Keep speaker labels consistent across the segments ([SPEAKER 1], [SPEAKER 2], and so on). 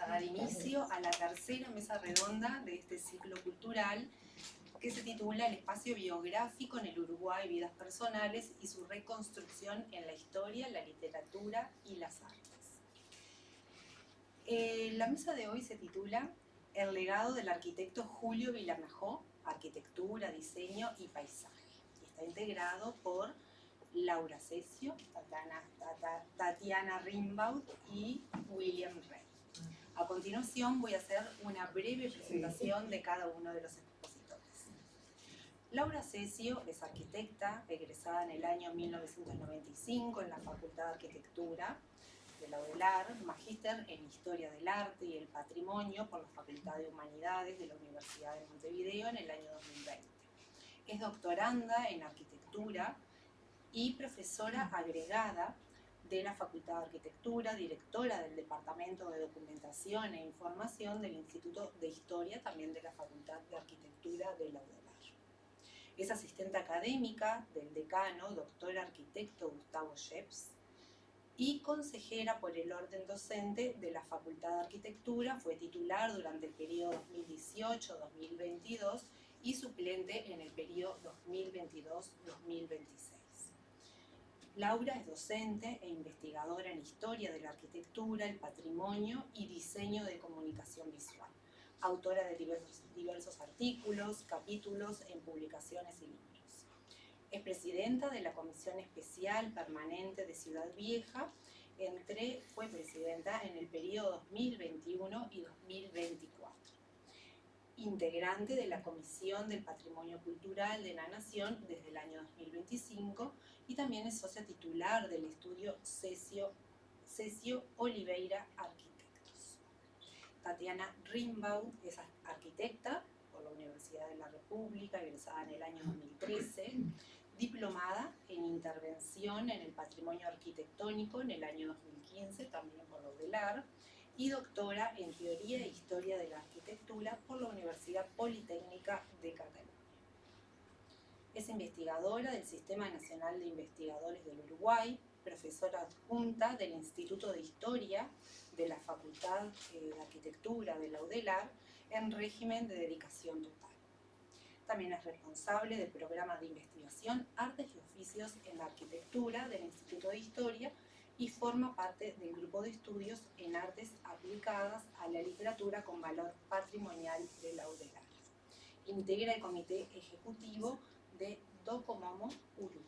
[SPEAKER 1] a dar inicio a la tercera mesa redonda de este ciclo cultural que se titula El espacio biográfico en el Uruguay, vidas personales y su reconstrucción en la historia, la literatura y las artes. La mesa de hoy se titula El legado del arquitecto Julio Villagnajó, arquitectura, diseño y paisaje. Y está integrado por Laura Cesio, Tatiana Rimbaud y William Rey. A continuación voy a hacer una breve presentación de cada uno de los expositores. Laura Cesio es arquitecta, egresada en el año 1995 en la Facultad de Arquitectura de la UDELAR, magíster en Historia del Arte y el Patrimonio por la Facultad de Humanidades de la Universidad de Montevideo en el año 2020. Es doctoranda en Arquitectura y profesora agregada de la Facultad de Arquitectura, directora del Departamento de Documentación e Información del Instituto de Historia, también de la Facultad de Arquitectura de la UDELAR. Es asistente académica del decano, doctor arquitecto Gustavo Scheps, y consejera por el orden docente de la Facultad de Arquitectura. Fue titular durante el periodo 2018-2022 y suplente en el periodo 2022-2026. Laura es docente e investigadora en Historia de la Arquitectura, el Patrimonio y Diseño de Comunicación Visual. Autora de diversos artículos, capítulos en publicaciones y libros. Es presidenta de la Comisión Especial Permanente de Ciudad Vieja. Fue presidenta en el periodo 2021 y 2024. Integrante de la Comisión del Patrimonio Cultural de la Nación desde el año 2025 y también es socia titular del estudio Cesio Oliveira Arquitectos. Tatiana Rimbaud es arquitecta por la Universidad de la República, egresada en el año 2013, diplomada en Intervención en el Patrimonio Arquitectónico en el año 2015, también por la UDELAR, y doctora en Teoría e Historia de la Arquitectura por la Universidad Politécnica de Cataluña. Es investigadora del Sistema Nacional de Investigadores del Uruguay, profesora adjunta del Instituto de Historia de la Facultad de Arquitectura de la UDELAR en régimen de dedicación total. También es responsable del programa de investigación Artes y Oficios en la Arquitectura del Instituto de Historia y forma parte del grupo de estudios en artes aplicadas a la literatura con valor patrimonial de la UDELAR. Integra el comité ejecutivo de Docomomo Uruguay.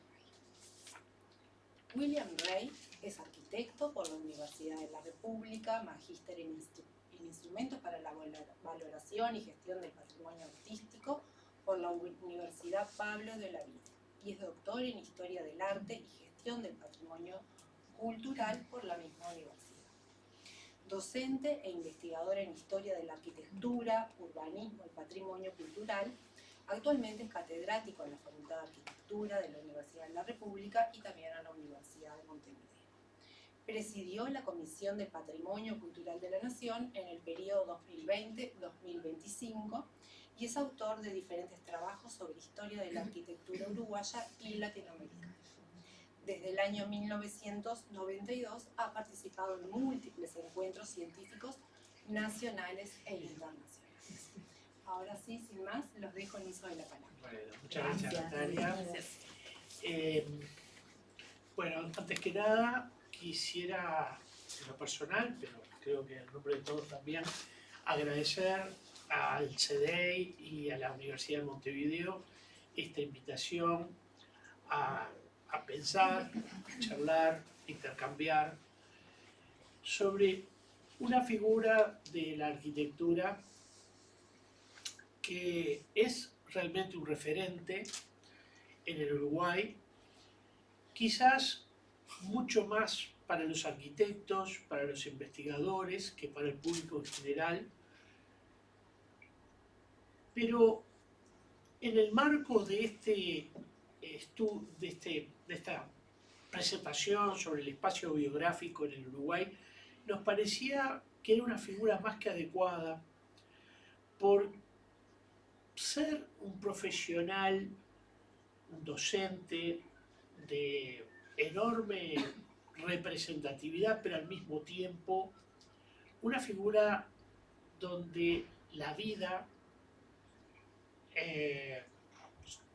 [SPEAKER 1] William Rey es arquitecto por la Universidad de la República, magíster en instrumentos para la valoración y gestión del patrimonio artístico por la Universidad Pablo de Olavide y es doctor en Historia del Arte y Gestión del Patrimonio Cultural por la misma universidad. Docente e investigadora en Historia de la Arquitectura, Urbanismo y Patrimonio Cultural, actualmente es catedrático en la Facultad de Arquitectura de la Universidad de la República y también en la Universidad de Montevideo. Presidió la Comisión de Patrimonio Cultural de la Nación en el periodo 2020-2025 y es autor de diferentes trabajos sobre historia de la arquitectura uruguaya y latinoamericana. Desde el año 1992 ha participado en múltiples encuentros científicos nacionales e internacionales. Ahora sí, sin más, los dejo en uso de la palabra.
[SPEAKER 2] Bueno, muchas gracias, Natalia. Bueno, antes que nada, quisiera, en lo personal, pero creo que en nombre de todos también, agradecer al CDEI y a la Universidad de Montevideo esta invitación a pensar, charlar, intercambiar sobre una figura de la arquitectura que es realmente un referente en el Uruguay, quizás mucho más para los arquitectos, para los investigadores, que para el público en general, pero en el marco de esta presentación sobre el espacio biográfico en el Uruguay, nos parecía que era una figura más que adecuada por ser un profesional, un docente de enorme representatividad, pero al mismo tiempo una figura donde la vida,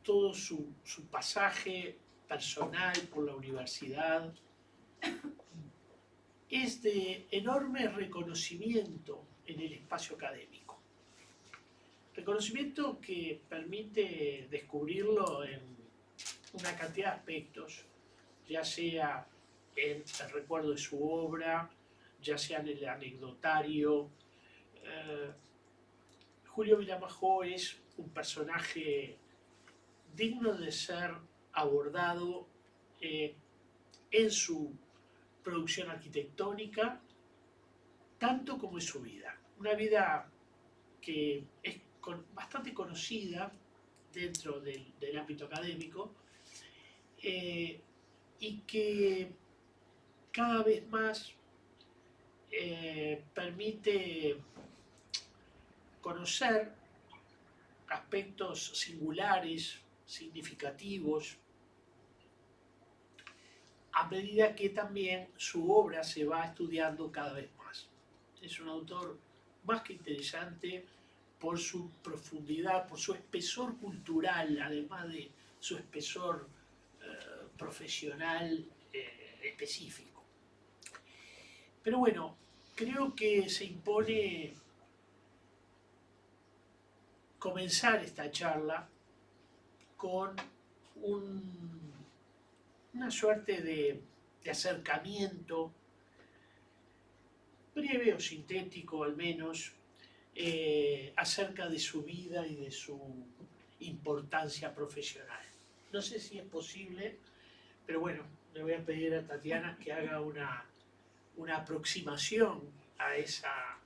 [SPEAKER 2] todo su pasaje personal por la universidad, es de enorme reconocimiento en el espacio académico. Reconocimiento que permite descubrirlo en una cantidad de aspectos, ya sea en el recuerdo de su obra, ya sea en el anecdotario. Julio Vilamajó es un personaje digno de ser abordado en su producción arquitectónica, tanto como en su vida. Una vida que es bastante conocida dentro del ámbito académico y que cada vez más permite conocer aspectos singulares, significativos, a medida que también su obra se va estudiando cada vez más. Es un autor más que interesante por su profundidad, por su espesor cultural, además de su espesor profesional específico. Pero bueno, creo que se impone comenzar esta charla con una suerte de acercamiento breve o sintético al menos acerca de su vida y de su importancia profesional. No sé si es posible, pero bueno, le voy a pedir a Tatiana que haga una aproximación a esa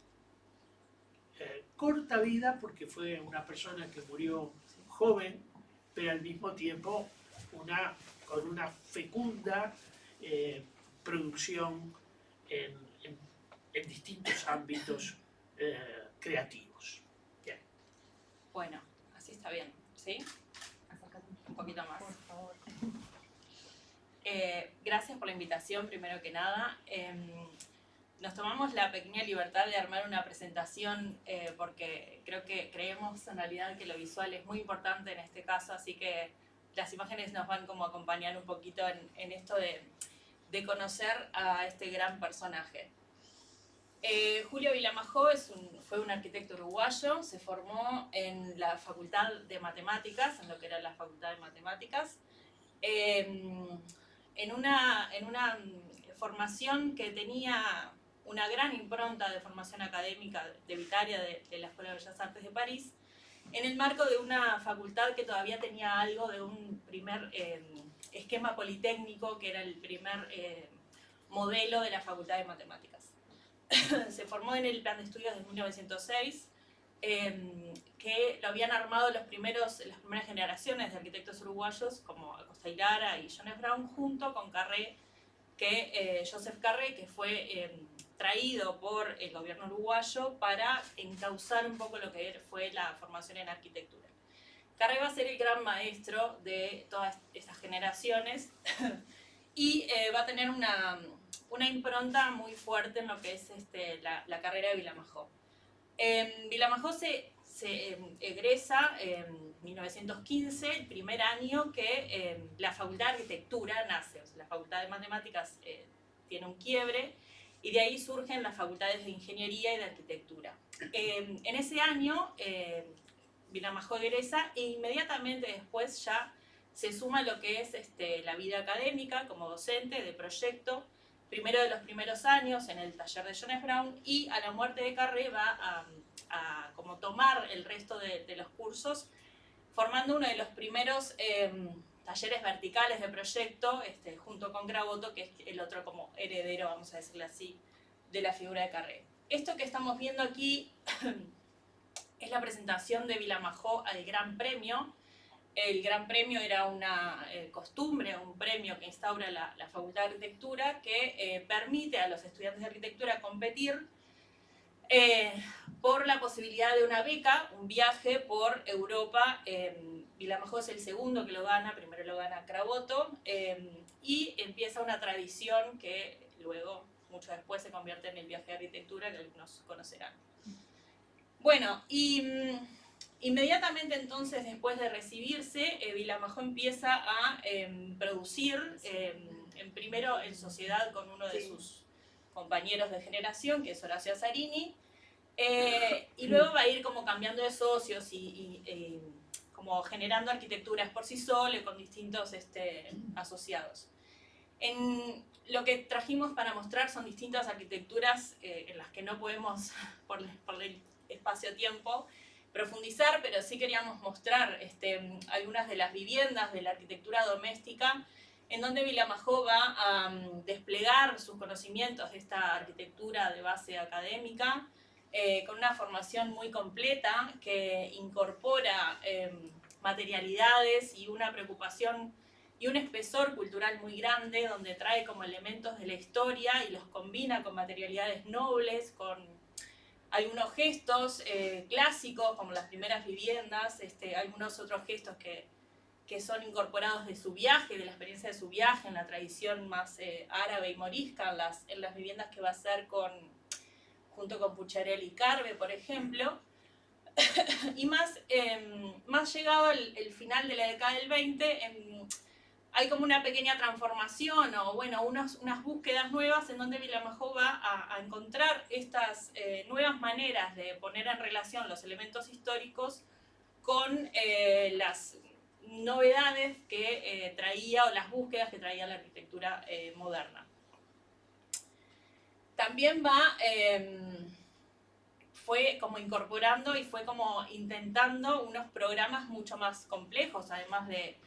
[SPEAKER 2] corta vida, porque fue una persona que murió joven, pero al mismo tiempo con una fecunda producción en distintos ámbitos creativos. Bien.
[SPEAKER 3] Bueno, así está bien, ¿sí? Un poquito más.
[SPEAKER 1] Por favor.
[SPEAKER 3] Gracias por la invitación, primero que nada. Nos tomamos la pequeña libertad de armar una presentación porque creemos en realidad que lo visual es muy importante en este caso, así que las imágenes nos van como a acompañar un poquito en esto de conocer a este gran personaje. Julio Vilamajó fue un arquitecto uruguayo, se formó en la Facultad de Matemáticas, en lo que era la Facultad de Matemáticas, en una formación que tenía una gran impronta de formación académica debitaria de la Escuela de Bellas Artes de París, en el marco de una facultad que todavía tenía algo de un primer esquema politécnico, que era el primer modelo de la Facultad de Matemáticas. Se formó en el plan de estudios de 1906, que lo habían armado las primeras generaciones de arquitectos uruguayos, como Acosta y Lara y Jones Brown, junto con Joseph Carré, que fue traído por el gobierno uruguayo para encauzar un poco lo que fue la formación en arquitectura. Carré va a ser el gran maestro de todas estas generaciones y va a tener una impronta muy fuerte en lo que es la carrera de Vilamajó. Vilamajó se egresa en 1915, el primer año que la Facultad de Arquitectura nace. O sea, la Facultad de Matemáticas tiene un quiebre y de ahí surgen las facultades de Ingeniería y de Arquitectura. En ese año Vilamajó egresa e inmediatamente después ya se suma lo que es la vida académica como docente de proyecto, primero de los primeros años en el taller de Jones Brown, y a la muerte de Carré va a como tomar el resto de los cursos, formando uno de los primeros talleres verticales de proyecto, junto con Graboto, que es el otro como heredero, vamos a decirlo así, de la figura de Carré. Esto que estamos viendo aquí es la presentación de Vilamajó al Gran Premio. El Gran Premio era una costumbre, un premio que instaura la Facultad de Arquitectura que permite a los estudiantes de arquitectura competir por la posibilidad de una beca, un viaje por Europa. Vilamajó es el segundo que lo gana, primero lo gana Graboto, y empieza una tradición que luego mucho después se convierte en el viaje de arquitectura que algunos conocerán. Bueno, y inmediatamente entonces después de recibirse, Vilamajó empieza a producir, primero en sociedad con uno de sus compañeros de generación, que es Horacio Azzarini, y luego va a ir como cambiando de socios y como generando arquitecturas por sí solo y con distintos asociados. Lo que trajimos para mostrar son distintas arquitecturas en las que no podemos, por el espacio-tiempo, profundizar, pero sí queríamos mostrar algunas de las viviendas de la arquitectura doméstica en donde Vilamajó va a desplegar sus conocimientos de esta arquitectura de base académica con una formación muy completa que incorpora materialidades y una preocupación y un espesor cultural muy grande, donde trae como elementos de la historia y los combina con materialidades nobles, con algunos gestos clásicos, como las primeras viviendas, algunos otros gestos que son incorporados de su viaje, de la experiencia de su viaje, en la tradición más árabe y morisca, en las viviendas que va a hacer junto con Pucharelli y Carve, por ejemplo. Y más llegado el final de la década del 20, hay como una pequeña transformación o bueno, unas búsquedas nuevas en donde Vilamajó va a encontrar estas nuevas maneras de poner en relación los elementos históricos con las novedades que traía o las búsquedas que traía la arquitectura moderna. También fue como incorporando y fue como intentando unos programas mucho más complejos, además de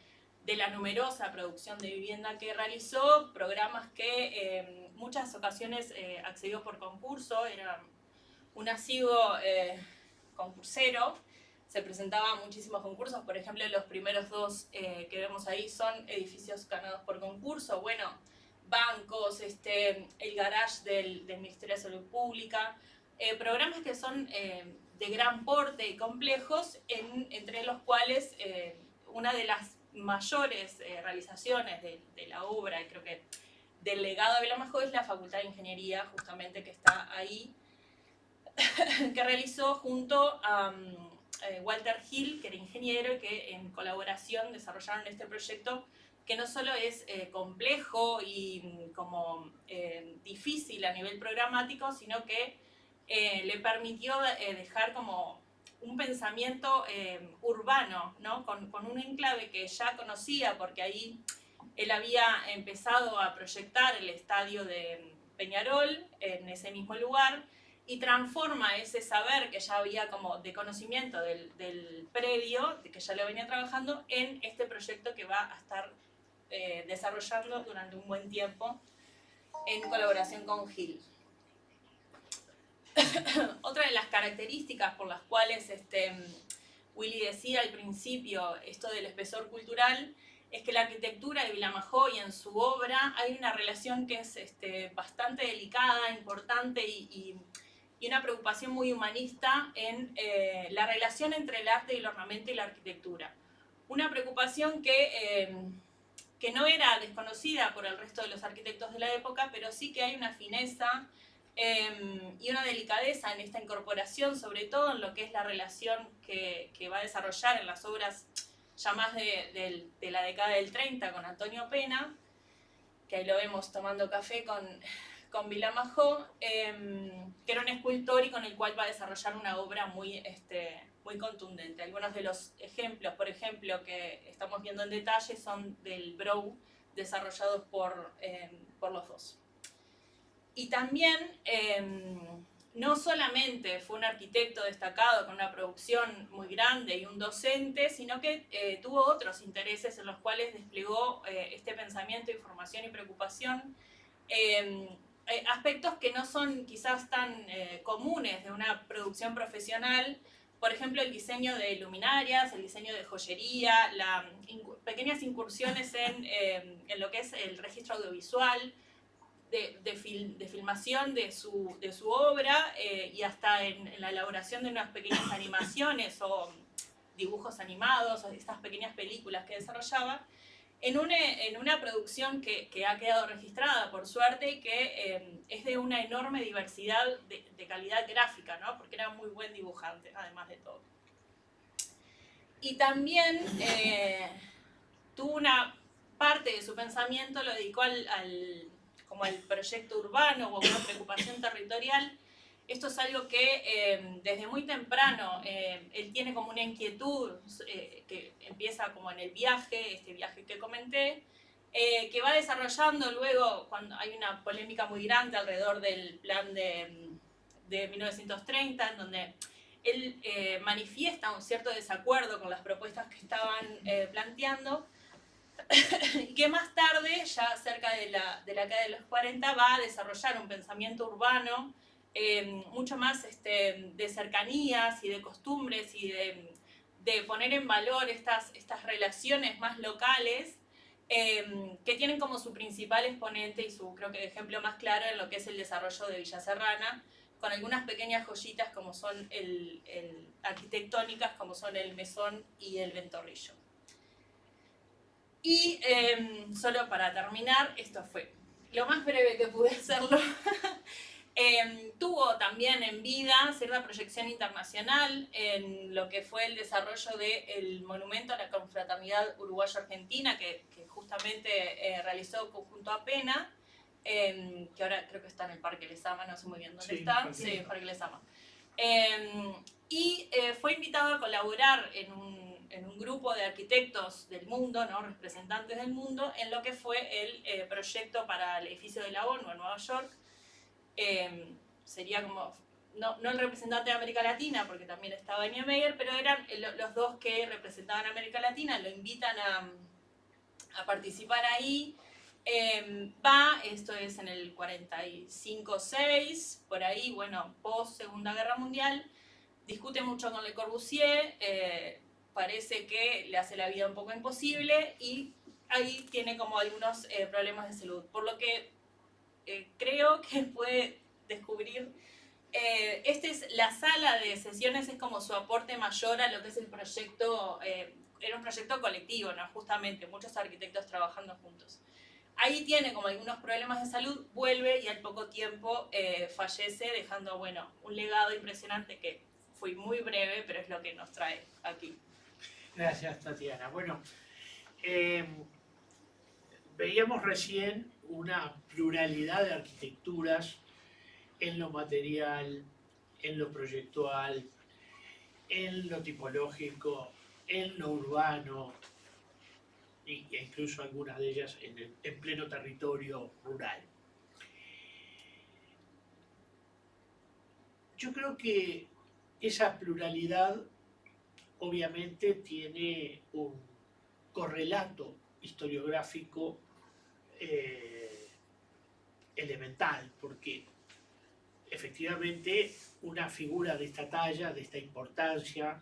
[SPEAKER 3] la numerosa producción de vivienda que realizó, programas que en muchas ocasiones accedió por concurso, era un asiduo concursero, se presentaba a muchísimos concursos, por ejemplo los primeros dos que vemos ahí son edificios ganados por concurso, bueno, bancos, el garage del Ministerio de Salud Pública, programas que son de gran porte y complejos, entre los cuales una de las mayores realizaciones de la obra, y creo que del legado de Vilamajó, es la Facultad de Ingeniería, justamente, que está ahí, que realizó junto a Walter Hill, que era ingeniero, y que en colaboración desarrollaron este proyecto que no solo es complejo y como difícil a nivel programático, sino que le permitió dejar como un pensamiento urbano, ¿no? Con un enclave que ya conocía, porque ahí él había empezado a proyectar el estadio de Peñarol en ese mismo lugar, y transforma ese saber que ya había como de conocimiento del predio, de que ya lo venía trabajando, en este proyecto que va a estar desarrollando durante un buen tiempo en colaboración con Hill. Otra de las características por las cuales Willy decía al principio esto del espesor cultural es que la arquitectura de Vilamajó y en su obra hay una relación que es bastante delicada, importante y una preocupación muy humanista en la relación entre el arte y el ornamento y la arquitectura. Una preocupación que no era desconocida por el resto de los arquitectos de la época, pero sí que hay una fineza y una delicadeza en esta incorporación, sobre todo en lo que es la relación que va a desarrollar en las obras ya más de la década del 30 con Antonio Pena, que ahí lo vemos tomando café con Vilamajó, que era un escultor y con el cual va a desarrollar una obra muy contundente. Algunos de los ejemplos, por ejemplo, que estamos viendo en detalle son del Brou, desarrollados por los dos. Y también, no solamente fue un arquitecto destacado con una producción muy grande y un docente, sino que tuvo otros intereses en los cuales desplegó este pensamiento, información y preocupación, aspectos que no son quizás tan comunes de una producción profesional, por ejemplo el diseño de luminarias, el diseño de joyería, pequeñas incursiones en lo que es el registro audiovisual, de filmación de su obra y hasta en la elaboración de unas pequeñas animaciones o dibujos animados o estas pequeñas películas que desarrollaba. en una producción que ha quedado registrada, por suerte, y que es de una enorme diversidad de calidad gráfica, ¿no? Porque era muy buen dibujante, además de todo. Y también tuvo una parte de su pensamiento, lo dedicó como al proyecto urbano o a una preocupación territorial. Esto es algo que desde muy temprano él tiene como una inquietud que empieza como en el viaje, este viaje que comenté, que va desarrollando luego cuando hay una polémica muy grande alrededor del plan de 1930, en donde él manifiesta un cierto desacuerdo con las propuestas que estaban planteando, y que más tarde, ya cerca de la década de los 40, va a desarrollar un pensamiento urbano mucho más de cercanías y de costumbres y de poner en valor estas relaciones más locales que tienen como su principal exponente y su, creo que, ejemplo más claro en lo que es el desarrollo de Villa Serrana, con algunas pequeñas joyitas como son arquitectónicas, como son el Mesón y el Ventorrillo. Y solo para terminar, esto fue lo más breve que pude hacerlo. Tuvo también en vida cierta proyección internacional en lo que fue el desarrollo del monumento a la confraternidad uruguayo-argentina que justamente realizó conjunto a Pena, que ahora creo que está en el Parque Lezama, no sé muy bien dónde está. Sí, el Parque Lezama. Y fue invitado a colaborar en un grupo de arquitectos del mundo, ¿no? Representantes del mundo, en lo que fue el proyecto para el edificio de la ONU en Nueva York. Sería como, no el representante de América Latina, porque también estaba Niemeyer, pero eran los dos que representaban a América Latina, lo invitan a participar ahí. Esto es en el 45-6, por ahí, bueno, post Segunda Guerra Mundial, discute mucho con Le Corbusier, parece que le hace la vida un poco imposible y ahí tiene como algunos problemas de salud, por lo que creo que puede descubrir, la sala de sesiones es como su aporte mayor a lo que es el proyecto, era un proyecto colectivo, ¿no? Justamente, muchos arquitectos trabajando juntos. Ahí tiene como algunos problemas de salud, vuelve y al poco tiempo fallece, dejando, bueno, un legado impresionante que fue muy breve, pero es lo que nos trae aquí.
[SPEAKER 2] Gracias, Tatiana. Bueno, veíamos recién una pluralidad de arquitecturas en lo material, en lo proyectual, en lo tipológico, en lo urbano, e incluso algunas de ellas en pleno territorio rural. Yo creo que esa pluralidad obviamente tiene un correlato historiográfico elemental, porque efectivamente una figura de esta talla, de esta importancia,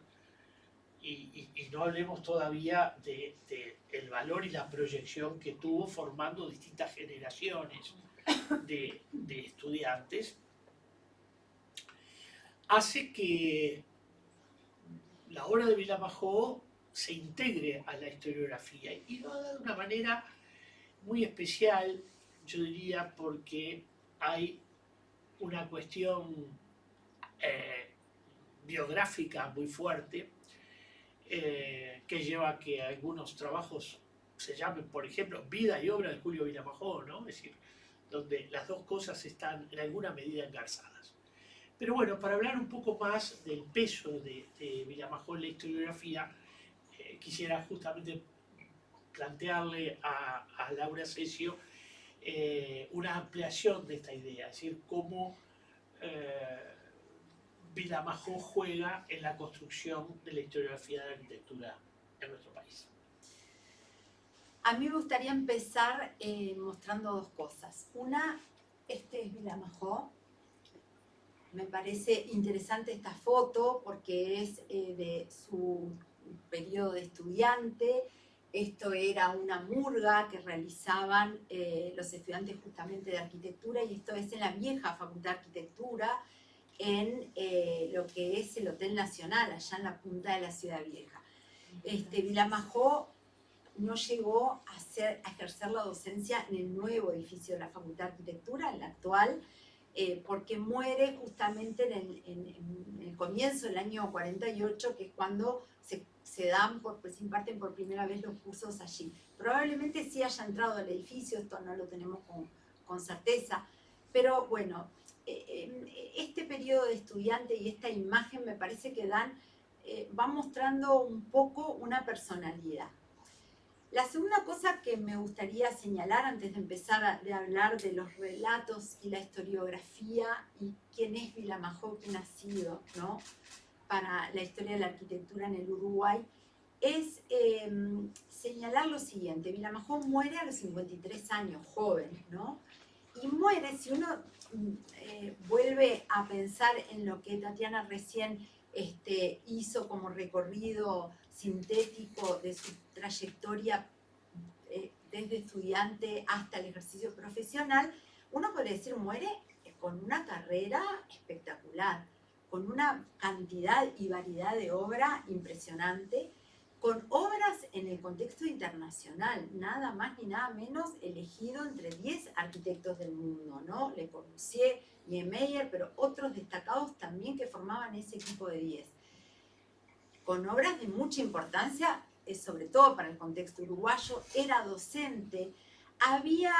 [SPEAKER 2] y no hablemos todavía del valor y la proyección que tuvo formando distintas generaciones de estudiantes, hace que la obra de Vilamajó se integre a la historiografía y lo haga de una manera muy especial, yo diría, porque hay una cuestión biográfica muy fuerte que lleva a que algunos trabajos se llamen, por ejemplo, Vida y obra de Julio Vilamajó, ¿no? Es decir, donde las dos cosas están en alguna medida engarzadas. Pero bueno, para hablar un poco más del peso de Vilamajó en la historiografía, quisiera justamente plantearle a Laura Cesio una ampliación de esta idea, es decir, cómo Vilamajó juega en la construcción de la historiografía de la arquitectura en nuestro país.
[SPEAKER 4] A mí me gustaría empezar mostrando dos cosas. Una, este es Vilamajó. Me parece interesante esta foto porque es de su periodo de estudiante. Esto era una murga que realizaban los estudiantes justamente de arquitectura y esto es en la vieja Facultad de Arquitectura, en lo que es el Hotel Nacional, allá en la punta de la Ciudad Vieja. Vilamajó no llegó a ejercer la docencia en el nuevo edificio de la Facultad de Arquitectura, en la actual, porque muere justamente en el comienzo del año 48, que es cuando se imparten por primera vez los cursos allí. Probablemente sí haya entrado al edificio, esto no lo tenemos con certeza, pero bueno, este periodo de estudiante y esta imagen me parece que va mostrando un poco una personalidad. La segunda cosa que me gustaría señalar antes de empezar a hablar de los relatos y la historiografía y quién es Vilamajó, quién ha sido, ¿no?, para la historia de la arquitectura en el Uruguay, es señalar lo siguiente. Vilamajó muere a los 53 años, joven, ¿no? Y muere, si uno vuelve a pensar en lo que Tatiana recién hizo como recorrido sintético de su trayectoria desde estudiante hasta el ejercicio profesional, uno podría decir, muere con una carrera espectacular, con una cantidad y variedad de obra impresionante, con obras en el contexto internacional, nada más ni nada menos elegido entre 10 arquitectos del mundo, ¿no? Le Corbusier, Niemeyer, pero otros destacados también que formaban ese equipo de 10. Con obras de mucha importancia, sobre todo para el contexto uruguayo, era docente, había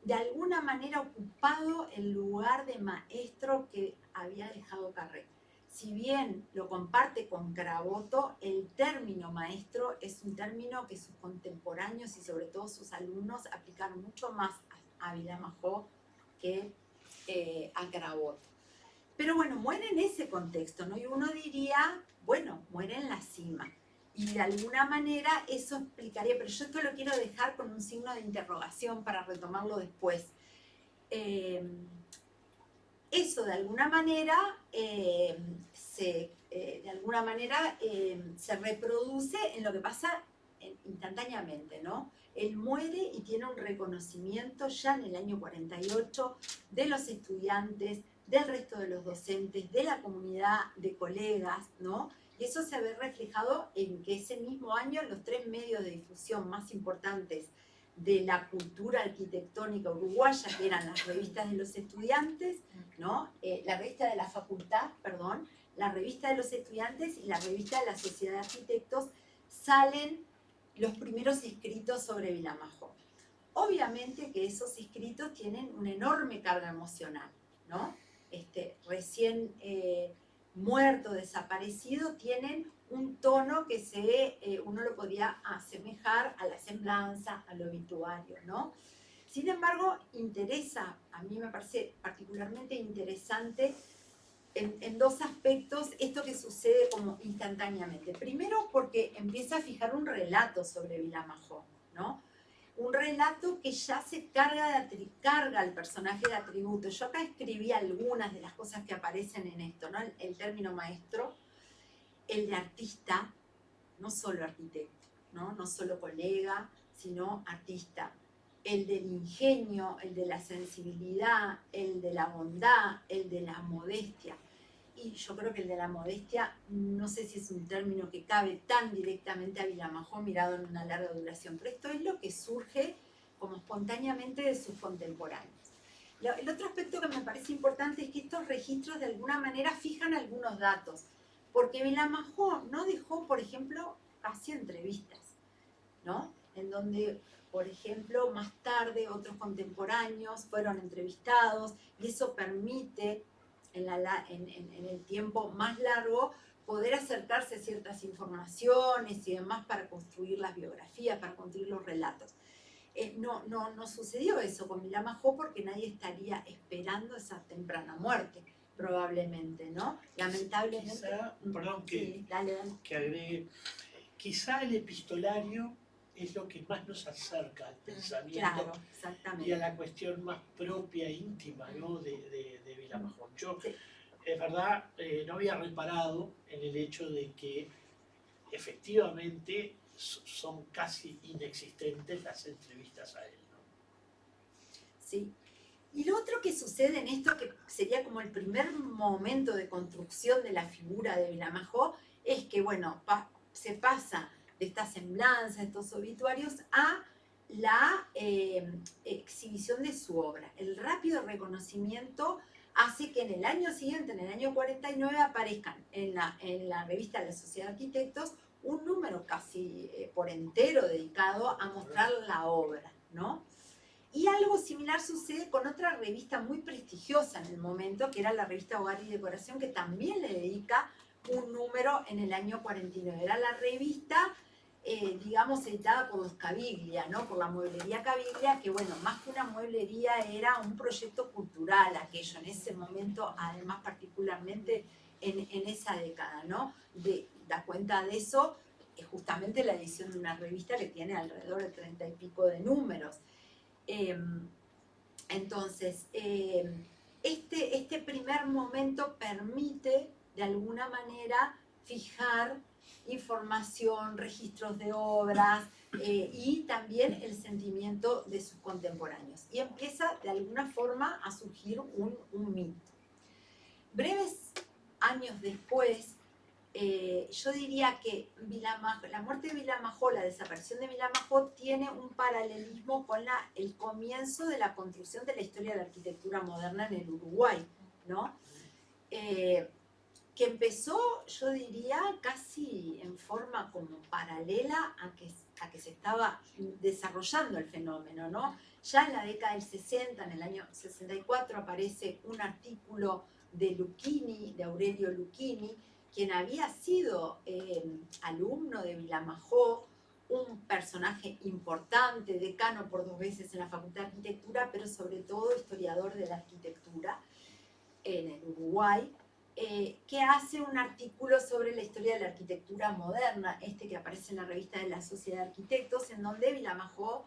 [SPEAKER 4] de alguna manera ocupado el lugar de maestro que había dejado Carré. Si bien lo comparte con Caraboto, el término maestro es un término que sus contemporáneos y sobre todo sus alumnos aplicaron mucho más a Vilamajó que a Caraboto. Pero bueno, muere en ese contexto, ¿no? Y uno diría, bueno, muere en la cima. Y de alguna manera eso explicaría, pero yo esto lo quiero dejar con un signo de interrogación para retomarlo después. Eso de alguna manera se reproduce en lo que pasa instantáneamente, ¿no? Él muere y tiene un reconocimiento ya en el año 48 de los estudiantes, del resto de los docentes, de la comunidad de colegas, ¿no? Y eso se ve reflejado en que ese mismo año los 3 medios de difusión más importantes de la cultura arquitectónica uruguaya, que eran las revistas de los estudiantes, ¿no? La revista de la facultad, perdón, la revista de los estudiantes y la revista de la Sociedad de Arquitectos, salen los primeros escritos sobre Vilamajó. Obviamente que esos escritos tienen una enorme carga emocional, ¿no? Recién muerto, desaparecido, tienen un tono que uno lo podría asemejar a la semblanza, al obituario, ¿no? Sin embargo, a mí me parece particularmente interesante en 2 aspectos esto que sucede como instantáneamente. Primero, porque empieza a fijar un relato sobre Vilamajó, ¿no? Un relato que ya se carga al personaje de atributos. Yo acá escribí algunas de las cosas que aparecen en esto, ¿no? El término maestro, el de artista, no solo arquitecto, ¿no? No solo colega, sino artista. El del ingenio, el de la sensibilidad, el de la bondad, el de la modestia. Y yo creo que el de la modestia, no sé si es un término que cabe tan directamente a Vilamajó mirado en una larga duración, pero esto es lo que surge como espontáneamente de sus contemporáneos. El otro aspecto que me parece importante es que estos registros de alguna manera fijan algunos datos, porque Vilamajó no dejó, por ejemplo, casi entrevistas, ¿no? En donde, por ejemplo, más tarde otros contemporáneos fueron entrevistados y eso permite en el tiempo más largo poder acercarse a ciertas informaciones y demás para construir las biografías, para construir los relatos. No sucedió eso con Vilamajó porque nadie estaría esperando esa temprana muerte, probablemente, ¿no? Lamentablemente.
[SPEAKER 2] Quizá, perdón
[SPEAKER 4] sí, dale.
[SPEAKER 2] que agregue, quizá el epistolario es lo que más nos acerca al pensamiento,
[SPEAKER 4] claro, exactamente,
[SPEAKER 2] y a la cuestión más propia, íntima, ¿no? de Vilamajó. Yo,
[SPEAKER 4] sí.
[SPEAKER 2] es verdad, no había reparado en el hecho de que efectivamente son casi inexistentes las entrevistas a él, ¿no?
[SPEAKER 4] Sí. Y lo otro que sucede en esto, que sería como el primer momento de construcción de la figura de Vilamajó, es que, bueno, se pasa estas semblanzas, estos obituarios, a la exhibición de su obra. El rápido reconocimiento hace que en el año siguiente, en el año 49, aparezcan en la revista de la Sociedad de Arquitectos un número casi por entero dedicado a mostrar la obra, ¿no? Y algo similar sucede con otra revista muy prestigiosa en el momento, que era la revista Hogar y Decoración, que también le dedica un número en el año 49. Era la revista, digamos, editada por los Caviglia, ¿no? Por la mueblería Caviglia, que bueno, más que una mueblería era un proyecto cultural aquello, en ese momento, además particularmente en esa década, ¿no? Da cuenta de eso justamente la edición de una revista que tiene alrededor de 30 y pico de números. Entonces, este primer momento permite de alguna manera fijar información, registros de obras y también el sentimiento de sus contemporáneos. Y empieza de alguna forma a surgir un mito. Breves años después, yo diría que la muerte de Vilamajó, la desaparición de Vilamajó, tiene un paralelismo con el comienzo de la construcción de la historia de la arquitectura moderna en el Uruguay, ¿no? Que empezó, yo diría, casi en forma como paralela a que se estaba desarrollando el fenómeno, ¿no? Ya en la década del 60, en el año 64, aparece un artículo de Lucchini, de Aurelio Lucchini, quien había sido alumno de Vilamajó, un personaje importante, decano por 2 veces en la Facultad de Arquitectura, pero sobre todo historiador de la arquitectura en el Uruguay, que hace un artículo sobre la historia de la arquitectura moderna, que aparece en la revista de la Sociedad de Arquitectos, en donde Vilamajó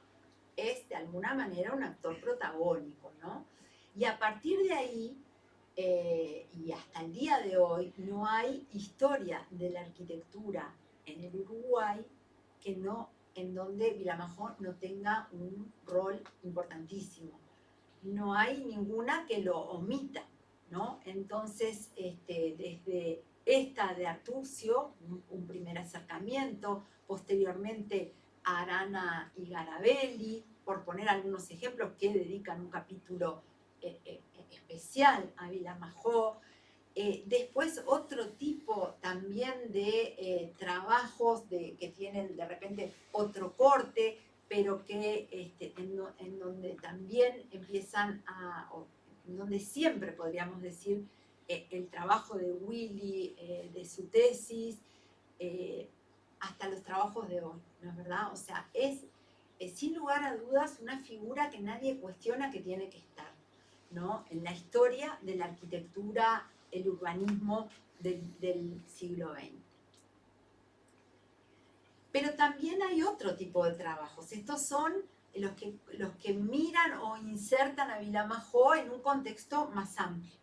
[SPEAKER 4] es de alguna manera un actor protagónico, ¿no? Y a partir de ahí, y hasta el día de hoy, no hay historia de la arquitectura en el Uruguay en donde Vilamajó no tenga un rol importantísimo. No hay ninguna que lo omita, ¿no? Entonces, desde esta de Artucio, un primer acercamiento, posteriormente a Arana y Garabelli, por poner algunos ejemplos que dedican un capítulo especial a Vilamajó. Después otro tipo también de trabajos que tienen de repente otro corte, pero que en donde también empiezan en donde siempre podríamos decir el trabajo de Willy, de su tesis, hasta los trabajos de hoy, ¿no es verdad? O sea, es sin lugar a dudas una figura que nadie cuestiona que tiene que estar, ¿no? En la historia de la arquitectura, el urbanismo del siglo XX. Pero también hay otro tipo de trabajos. Estos son los que miran o insertan a Vilamajó en un contexto más amplio.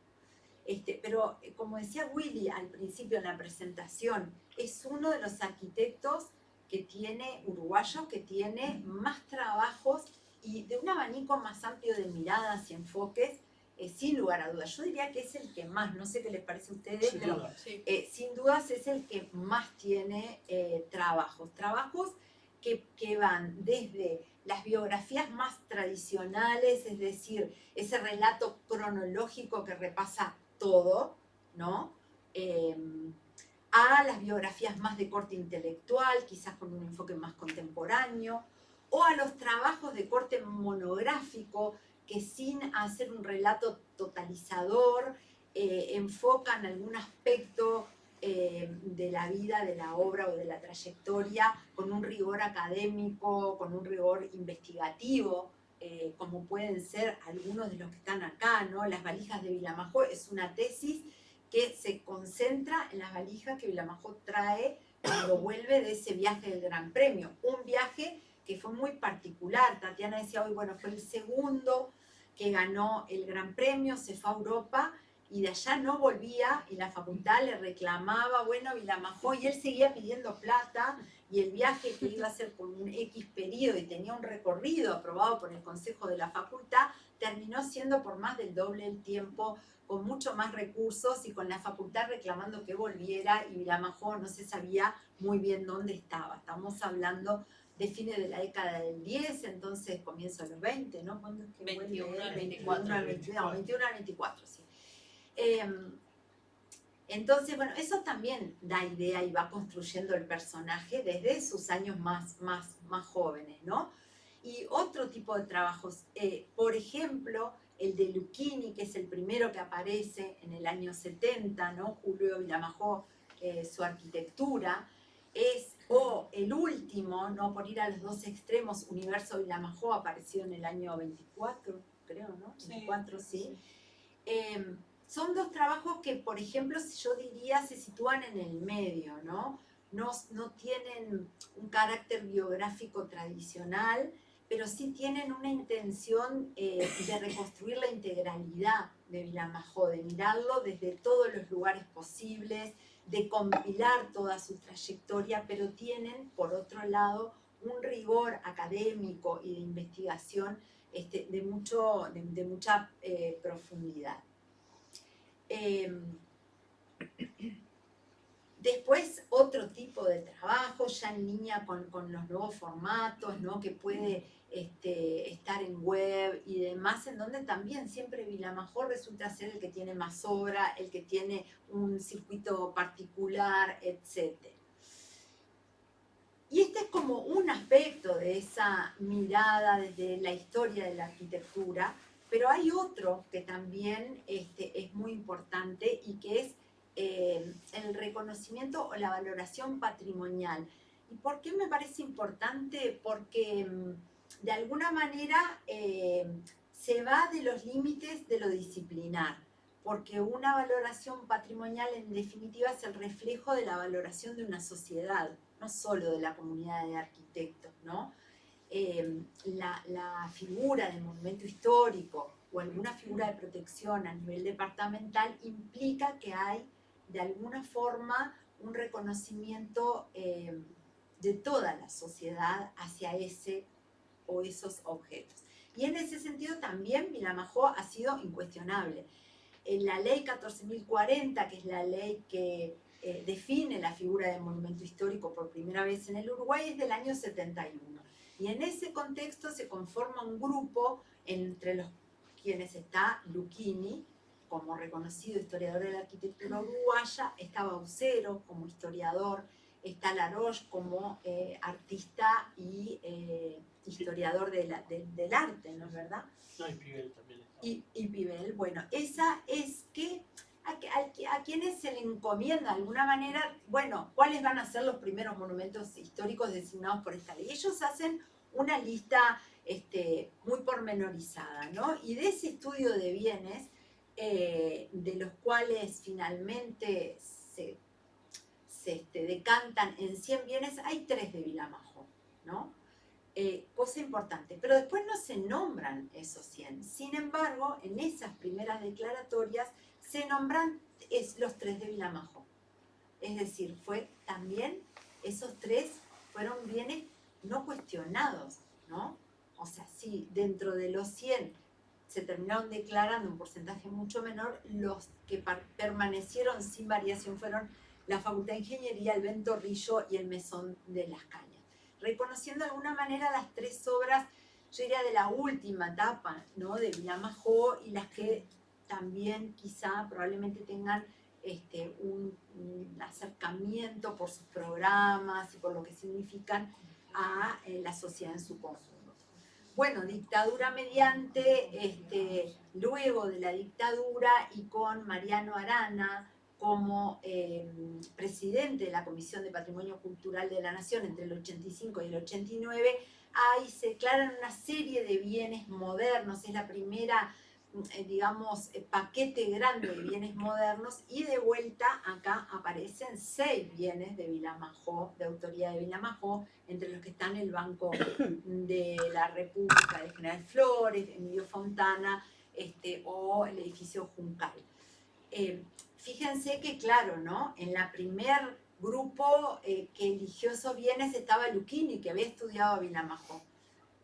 [SPEAKER 4] Pero como decía Willy al principio en la presentación, es uno de los arquitectos uruguayos que tiene más trabajos y de un abanico más amplio de miradas y enfoques, sin lugar a dudas. Yo diría que es el que más, no sé qué les parece a ustedes, pero sin dudas es el que más tiene trabajos que van desde las biografías más tradicionales, es decir, ese relato cronológico que repasa todo, ¿no? A las biografías más de corte intelectual, quizás con un enfoque más contemporáneo, o a los trabajos de corte monográfico que sin hacer un relato totalizador enfocan algún aspecto de la vida, de la obra o de la trayectoria con un rigor académico, con un rigor investigativo, como pueden ser algunos de los que están acá, ¿no? Las valijas de Vilamajó es una tesis que se concentra en las valijas que Vilamajó trae cuando vuelve de ese viaje del Gran Premio. Un viaje que fue muy particular. Tatiana decía hoy, bueno, fue el segundo que ganó el Gran Premio, se fue a Europa y de allá no volvía y la facultad le reclamaba, bueno, Vilamajó, y él seguía pidiendo plata y el viaje que iba a hacer por un X periodo y tenía un recorrido aprobado por el Consejo de la Facultad, terminó siendo por más del doble el tiempo, con mucho más recursos y con la facultad reclamando que volviera, y Vilamajó no se sabía muy bien dónde estaba. Estamos hablando de fines de la década del 10, entonces comienzo de los 20, ¿no? ¿Cuándo es que
[SPEAKER 3] 21
[SPEAKER 4] vuelve?
[SPEAKER 3] al 24.
[SPEAKER 4] 21 al 24, sí. Entonces, bueno, eso también da idea y va construyendo el personaje desde sus años más jóvenes, ¿no? Y otro tipo de trabajos, por ejemplo, el de Lucchini, que es el primero que aparece en el año 70, ¿no? Julio Vilamajó, su arquitectura, o el último, ¿no? Por ir a los dos extremos, Universo Vilamajó, apareció en el año 24, creo, ¿no? 24, sí. Son dos trabajos que, por ejemplo, yo diría, se sitúan en el medio, ¿no? No tienen un carácter biográfico tradicional, pero sí tienen una intención de reconstruir la integralidad de Vilamajó, de mirarlo desde todos los lugares posibles, de compilar toda su trayectoria, pero tienen, por otro lado, un rigor académico y de investigación de mucha profundidad. Después otro tipo de trabajo, ya en línea con los nuevos formatos, ¿no? Que puede estar en web y demás, en donde también siempre Vilamajó resulta ser el que tiene más obra, el que tiene un circuito particular, etc. Y este es como un aspecto de esa mirada desde la historia de la arquitectura, pero hay otro que también es muy importante y que es el reconocimiento o la valoración patrimonial. ¿Y por qué me parece importante? Porque de alguna manera se va de los límites de lo disciplinar, porque una valoración patrimonial en definitiva es el reflejo de la valoración de una sociedad, no solo de la comunidad de arquitectos, ¿no? La figura del monumento histórico o alguna figura de protección a nivel departamental implica que hay de alguna forma un reconocimiento de toda la sociedad hacia ese o esos objetos. Y en ese sentido también Vilamajó ha sido incuestionable. En la ley 14.040, que es la ley que define la figura del monumento histórico por primera vez en el Uruguay, es del año 71. Y en ese contexto se conforma un grupo entre los quienes está Lucchini, como reconocido historiador de la arquitectura uruguaya, está Baucero como historiador, está Laroche como artista y historiador del arte, ¿no es verdad?
[SPEAKER 2] No, y Pibel también está.
[SPEAKER 4] Y Pibel, bueno, esa es que a quienes se le encomienda de alguna manera, bueno, cuáles van a ser los primeros monumentos históricos designados por esta ley. Ellos hacen una lista muy pormenorizada, ¿no? Y de ese estudio de bienes, de los cuales finalmente se decantan en 100 bienes, hay 3 de Vilamajó, ¿no? Cosa importante, pero después no se nombran esos 100. Sin embargo, en esas primeras declaratorias se nombran los 3 de Vilamajó. Es decir, esos 3 fueron bienes no cuestionados, ¿no? O sea, sí, dentro de los 100 se terminaron declarando un porcentaje mucho menor, los que permanecieron sin variación fueron la Facultad de Ingeniería, el Ventorrillo y el Mesón de las Cañas, reconociendo de alguna manera las 3 obras, yo diría de la última etapa, ¿no? De Vilamajó, y las que también quizá probablemente tengan un acercamiento por sus programas y por lo que significan a la sociedad en su conjunto. Bueno, dictadura mediante, luego de la dictadura y con Mariano Arana como presidente de la Comisión de Patrimonio Cultural de la Nación entre el 85 y el 89, ahí se declaran una serie de bienes modernos, es la primera, digamos, paquete grande de bienes modernos, y de vuelta acá aparecen 6 bienes de Vilamajó, de autoría de Vilamajó, entre los que están el Banco de la República de General Flores, Emilio Fontana, o el edificio Juncal. Fíjense que, claro, ¿no? En la primer grupo que eligió esos bienes estaba Lucchini, que había estudiado a Vilamajó.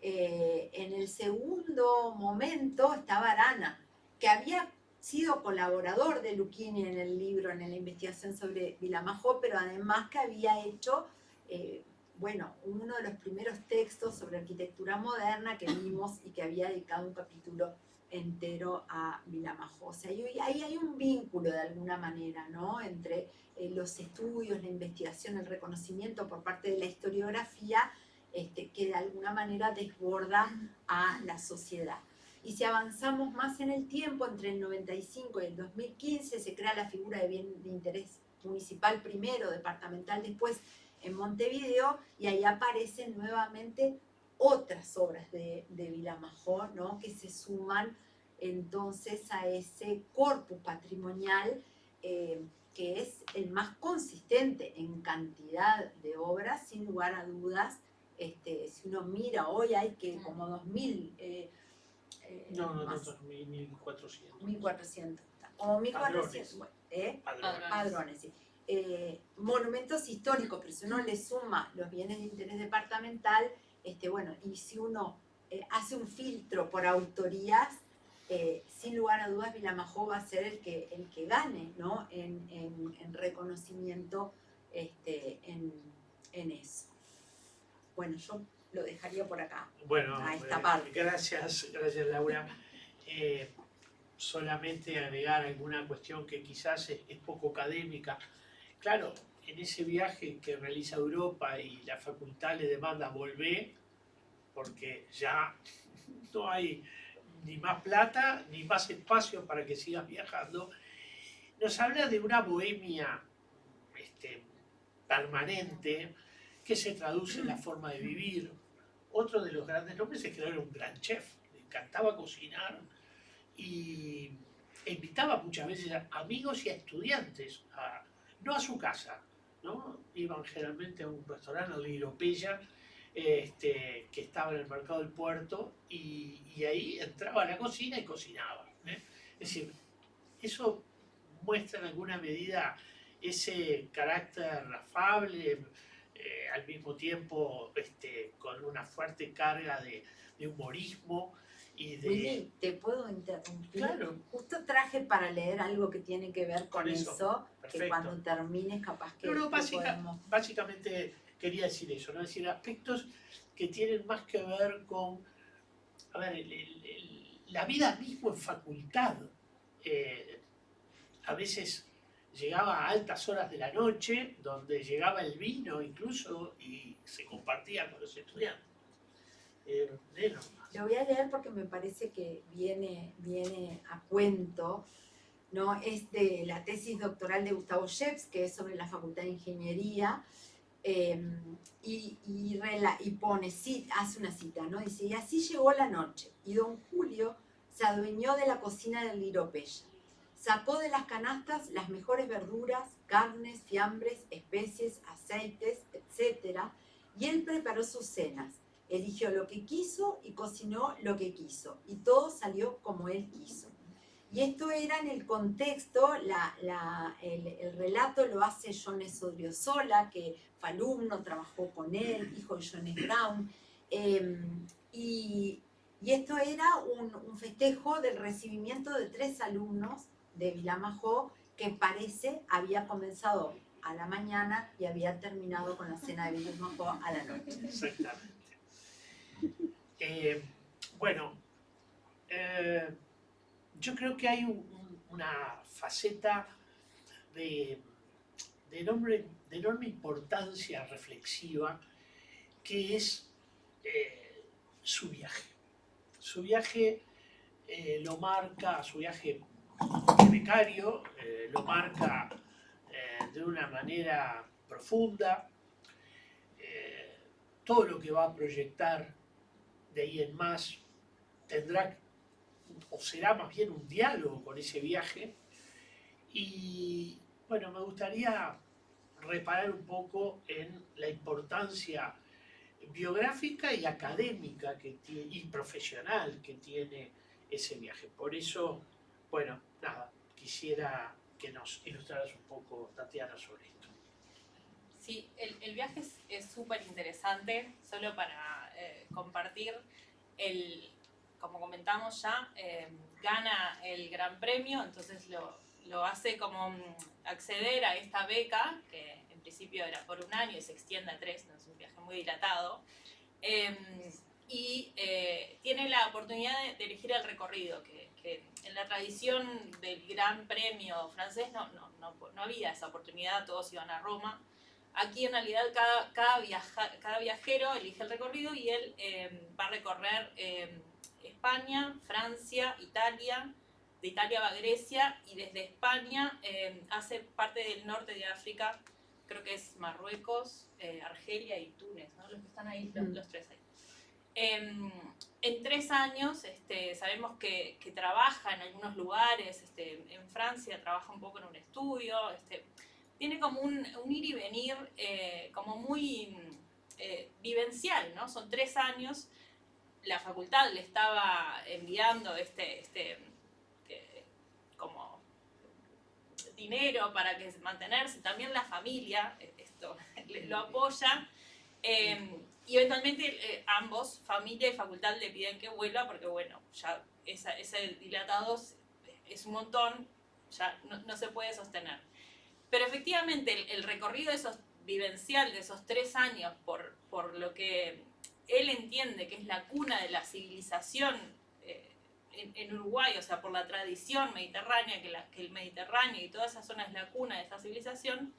[SPEAKER 4] En el segundo momento estaba Arana, que había sido colaborador de Lucchini en el libro, en la investigación sobre Vilamajó, pero además que había hecho, bueno, uno de los primeros textos sobre arquitectura moderna que vimos y que había dedicado un capítulo entero a Vilamajó. O sea, ahí hay un vínculo de alguna manera, ¿no? Entre los estudios, la investigación, el reconocimiento por parte de la historiografía, que de alguna manera desborda a la sociedad. Y si avanzamos más en el tiempo, entre el 95 y el 2015, se crea la figura de bien de interés municipal primero, departamental después, en Montevideo, y ahí aparecen nuevamente otras obras de Vilamajó, ¿no? Que se suman entonces a ese corpus patrimonial que es el más consistente en cantidad de obras, sin lugar a dudas. Si uno mira, hoy hay que como 2000...
[SPEAKER 2] No, 1400.
[SPEAKER 4] 1400. Como 1400.
[SPEAKER 2] Padrones.
[SPEAKER 4] Padrones, sí. Monumentos históricos, pero si uno le suma los bienes de interés departamental, bueno, y si uno hace un filtro por autorías, sin lugar a dudas Vilamajó va a ser el que gane, ¿no? en reconocimiento en eso. Bueno, yo lo dejaría por acá.
[SPEAKER 2] Bueno,
[SPEAKER 4] a esta parte.
[SPEAKER 2] Gracias Laura. Solamente agregar alguna cuestión que quizás es poco académica. Claro, en ese viaje que realiza Europa y la facultad le demanda volver, porque ya no hay ni más plata ni más espacio para que sigas viajando, nos habla de una bohemia permanente que se traduce en la forma de vivir. Otro de los grandes nombres es que era un gran chef, le encantaba cocinar e invitaba muchas veces a amigos y a estudiantes, no a su casa, ¿no? Iban generalmente a un restaurante, el Liropeya, que estaba en el mercado del puerto, y ahí entraba a la cocina y cocinaba. Es decir, eso muestra en alguna medida ese carácter afable, al mismo tiempo con una fuerte carga de humorismo y de...
[SPEAKER 4] Willy, ¿te puedo interrumpir?
[SPEAKER 2] Claro.
[SPEAKER 4] Justo traje para leer algo que tiene que ver con eso,
[SPEAKER 2] Perfecto.
[SPEAKER 4] que cuando termines capaz que podemos...
[SPEAKER 2] Básicamente quería decir eso, ¿no? Es decir, aspectos que tienen más que ver con, a ver, la vida mismo en facultad. A veces llegaba a altas horas de la noche, donde llegaba el vino incluso y se compartía con los estudiantes.
[SPEAKER 4] Lo voy a leer porque me parece que viene a cuento, ¿no? Es de la tesis doctoral de Gustavo Scheps, que es sobre la Facultad de Ingeniería, y pone, hace una cita, ¿no? Dice, y así llegó la noche, y don Julio se adueñó de la cocina del Liropeya. Sacó de las canastas las mejores verduras, carnes, fiambres, especies, aceites, etc. Y él preparó sus cenas. Eligió lo que quiso y cocinó lo que quiso. Y todo salió como él quiso. Y esto era en el contexto, el relato lo hace Jones Odriozola, que fue alumno, trabajó con él, hijo de Jones Brown. Y esto era un festejo del recibimiento de 3 alumnos de Vilamajó, que parece había comenzado a la mañana y había terminado con la cena de Vilamajó a la noche.
[SPEAKER 2] Exactamente. Yo creo que hay una faceta de enorme importancia reflexiva, que es su viaje. Su viaje lo marca, su viaje de becario, lo marca de una manera profunda. Todo lo que va a proyectar de ahí en más tendrá o será más bien un diálogo con ese viaje. Y bueno, me gustaría reparar un poco en la importancia biográfica y académica y profesional que tiene ese viaje. Por eso, bueno, nada, quisiera que nos ilustraras un poco, Tatiana, sobre esto.
[SPEAKER 3] Sí, el viaje es súper interesante, solo para compartir, como comentamos ya, gana el Gran Premio, entonces lo hace como acceder a esta beca, que en principio era por 1 año y se extiende a 3, no es un viaje muy dilatado, y tiene la oportunidad de elegir el recorrido, que en la tradición del Gran Premio francés no había esa oportunidad, todos iban a Roma. Aquí en realidad cada viajero elige el recorrido y él va a recorrer España, Francia, Italia, de Italia va a Grecia y desde España hace parte del norte de África, creo que es Marruecos, Argelia y Túnez, ¿no? Los que están ahí, los 3 ahí. En 3 años sabemos que trabaja en algunos lugares, en Francia trabaja un poco en un estudio, tiene como un ir y venir como muy vivencial, ¿no? Son 3 años, la facultad le estaba enviando como dinero para que mantenerse, también la familia lo apoya. Y eventualmente ambos, familia y facultad, le piden que vuelva porque, bueno, ya ese dilatado es un montón, ya no se puede sostener. Pero efectivamente el recorrido vivencial de esos 3 años por lo que él entiende que es la cuna de la civilización en Uruguay, o sea, por la tradición mediterránea, que el Mediterráneo y toda esa zona es la cuna de esta civilización,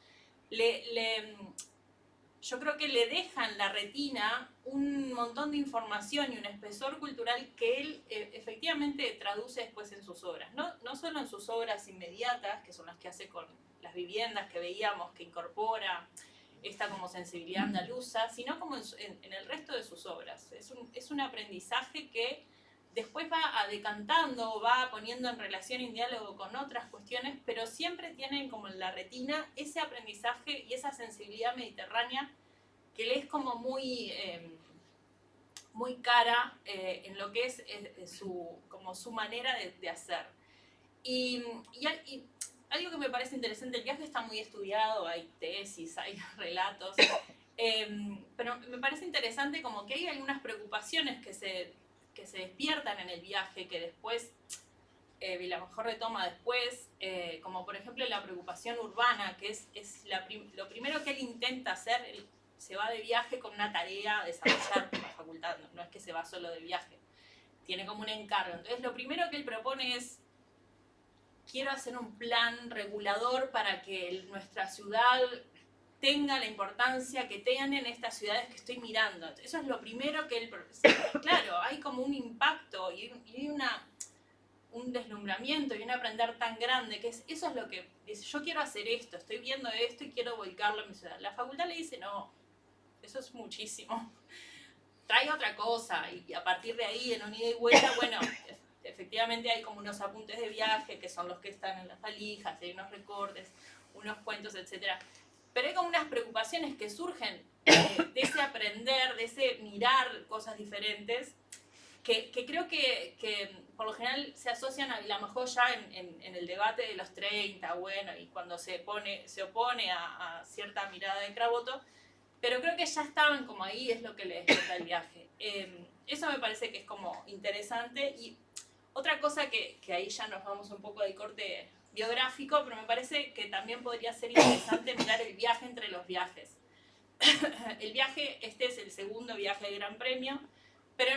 [SPEAKER 3] yo creo que le deja en la retina un montón de información y un espesor cultural que él efectivamente traduce después en sus obras. No solo en sus obras inmediatas, que son las que hace con las viviendas que veíamos, que incorpora esta como sensibilidad andaluza, sino como en el resto de sus obras. Es un aprendizaje que después va decantando, va poniendo en relación, en diálogo con otras cuestiones, pero siempre tienen como en la retina ese aprendizaje y esa sensibilidad mediterránea que le es como muy cara en lo que es su manera de hacer. Y algo que me parece interesante, el viaje está muy estudiado, hay tesis, hay relatos, pero me parece interesante como que hay algunas preocupaciones que se despiertan en el viaje, que después Vilamajor retoma después, como por ejemplo la preocupación urbana, que es lo primero que él intenta hacer. Él se va de viaje con una tarea a desarrollar por la facultad, no es que se va solo de viaje, tiene como un encargo. Entonces lo primero que él propone es: quiero hacer un plan regulador para que nuestra ciudad tenga la importancia que tienen estas ciudades que estoy mirando. Eso es lo primero que él... Claro, hay como un impacto y un deslumbramiento y un aprender tan grande, que eso es lo que dice: yo quiero hacer esto, estoy viendo esto y quiero volcarlo en mi ciudad. La facultad le dice: no, eso es muchísimo, trae otra cosa. Y a partir de ahí, en un ida y vuelta, bueno, efectivamente hay como unos apuntes de viaje que son los que están en las valijas, hay unos recortes, unos cuentos, etc. Pero hay como unas preocupaciones que surgen de ese aprender, de ese mirar cosas diferentes, que creo que por lo general se asocian a Vilamajor ya en el debate de los 30, bueno, y cuando se opone a cierta mirada de Craboto, pero creo que ya estaban como ahí, es lo que les toca el viaje. Eso me parece que es como interesante. Y otra cosa que ahí ya nos vamos un poco del corte biográfico, pero me parece que también podría ser interesante mirar el viaje entre los viajes. El viaje, este es el segundo viaje de Gran Premio, pero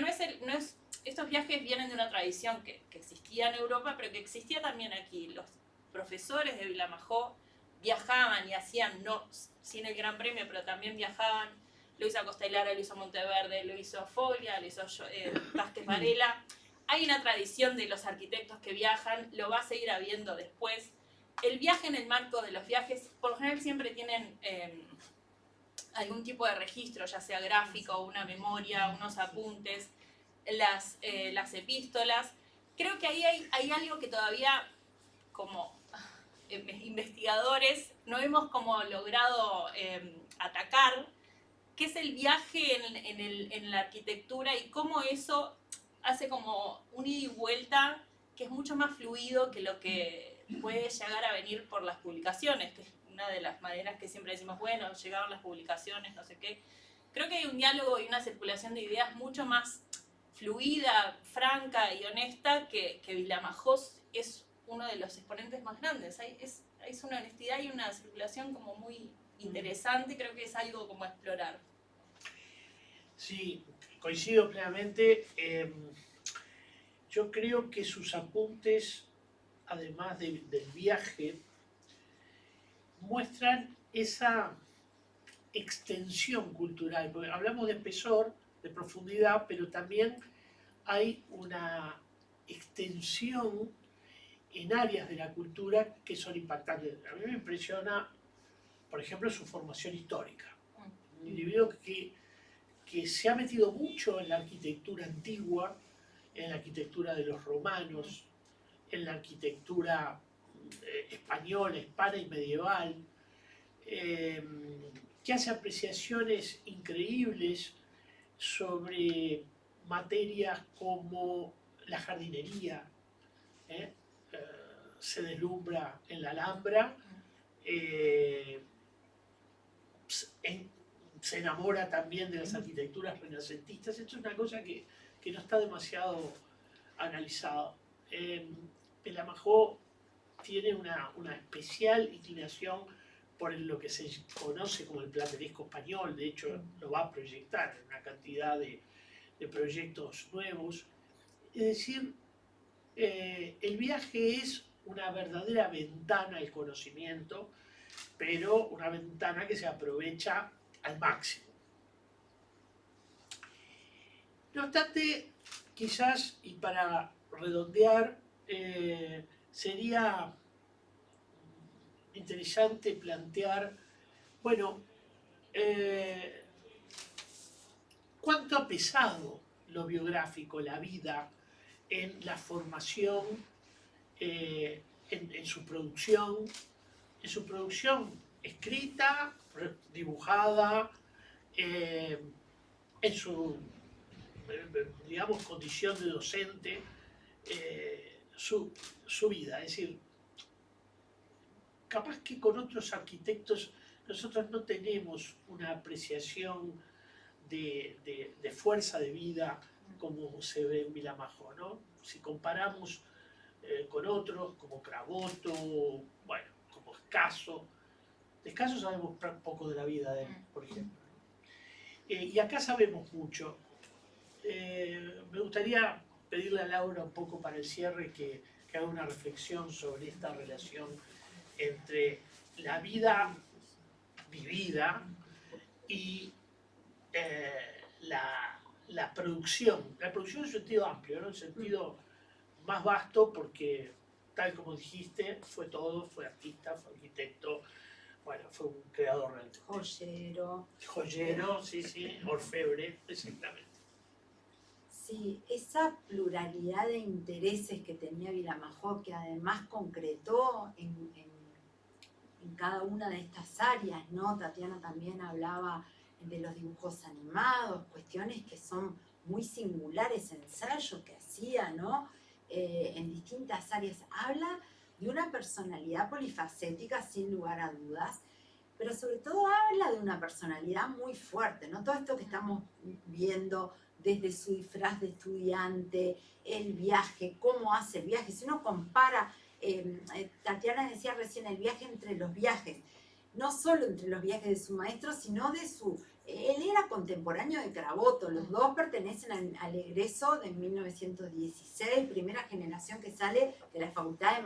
[SPEAKER 3] estos viajes vienen de una tradición que existía en Europa, pero que existía también aquí. Los profesores de Vilamajor viajaban y hacían, no sin el Gran Premio, pero también viajaban. Lo hizo Acosta y Lara, lo hizo Monteverde, lo hizo Foglia, lo hizo Vázquez Varela. Hay una tradición de los arquitectos que viajan, lo va a seguir habiendo después. El viaje, en el marco de los viajes, por lo general siempre tienen algún tipo de registro, ya sea gráfico, una memoria, unos apuntes, las epístolas. Creo que ahí hay algo que todavía, como investigadores, no hemos como logrado atacar, que es el viaje en la arquitectura y cómo eso hace como un ida y vuelta que es mucho más fluido que lo que puede llegar a venir por las publicaciones, que una de las maneras que siempre decimos, bueno, llegaron las publicaciones, no sé qué. Creo que hay un diálogo y una circulación de ideas mucho más fluida, franca y honesta que Vilamajó es uno de los exponentes más grandes. Es una honestidad y una circulación como muy interesante, creo que es algo como a explorar.
[SPEAKER 2] Sí, coincido plenamente. Yo creo que sus apuntes, además del viaje, muestran esa extensión cultural, porque hablamos de espesor, de profundidad, pero también hay una extensión en áreas de la cultura que son impactantes. A mí me impresiona, por ejemplo, su formación histórica. Un individuo que se ha metido mucho en la arquitectura antigua, en la arquitectura de los romanos, en la arquitectura española, hispana y medieval, que hace apreciaciones increíbles sobre materias como la jardinería, se deslumbra en la Alhambra, se enamora también de las arquitecturas renacentistas. Esto es una cosa que no está demasiado analizada. Vilamajó tiene una especial inclinación por lo que se conoce como el plateresco español, de hecho lo va a proyectar en una cantidad de proyectos nuevos. Es decir, el viaje es una verdadera ventana al conocimiento, pero una ventana que se aprovecha al máximo. No obstante, quizás, y para redondear, sería interesante plantear, bueno, ¿cuánto ha pesado lo biográfico, la vida, en la formación, en su producción escrita, dibujada, en su, digamos, condición de docente, su vida? Es decir, capaz que con otros arquitectos nosotros no tenemos una apreciación de fuerza de vida como se ve en Vilamajó, ¿no? Si comparamos con otros, como Craboto, bueno, como Escaso. De Escaso sabemos poco de la vida de él, por ejemplo. Y acá sabemos mucho. Me gustaría pedirle a Laura un poco para el cierre que haga una reflexión sobre esta relación entre la vida vivida y la producción en sentido amplio, ¿no? En sentido más vasto, porque tal como dijiste, fue todo, fue artista, fue arquitecto, bueno, fue un creador realmente. Joyero, sí, orfebre, exactamente.
[SPEAKER 4] Sí, esa pluralidad de intereses que tenía Vilamajó, que además concretó en cada una de estas áreas, ¿no? Tatiana también hablaba de los dibujos animados, cuestiones que son muy singulares, ensayos que hacía, ¿no? En distintas áreas. Habla de una personalidad polifacética, sin lugar a dudas, pero sobre todo habla de una personalidad muy fuerte, ¿no? Todo esto que estamos viendo desde su disfraz de estudiante, el viaje, cómo hace el viaje. Si uno compara, Tatiana decía recién, el viaje entre los viajes, no solo entre los viajes de su maestro, sino de su... Él era contemporáneo de Craboto, los dos pertenecen al egreso de 1916, primera generación que sale de la Facultad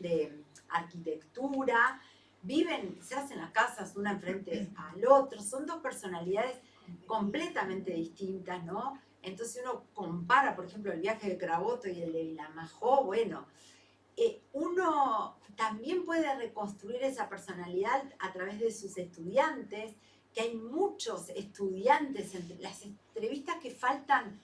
[SPEAKER 4] de Arquitectura, viven, se hacen las casas una enfrente al otro, son dos personalidades completamente distintas, ¿no? Entonces uno compara, por ejemplo, el viaje de Craboto y el de Vilamajó, bueno, uno también puede reconstruir esa personalidad a través de sus estudiantes, que hay muchos estudiantes, las entrevistas que faltan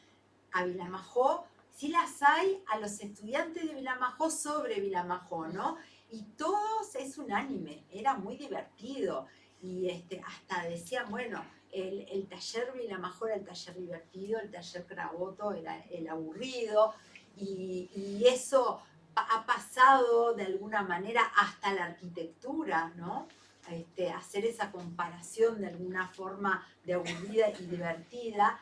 [SPEAKER 4] a Vilamajó, sí las hay a los estudiantes de Vilamajó sobre Vilamajó, ¿no? Y todos es unánime, era muy divertido, y hasta decían, bueno, el taller Vilamajó era el taller divertido, el taller Craboto era el aburrido, y eso ha pasado de alguna manera hasta la arquitectura, ¿no? hacer esa comparación de alguna forma de aburrida y divertida.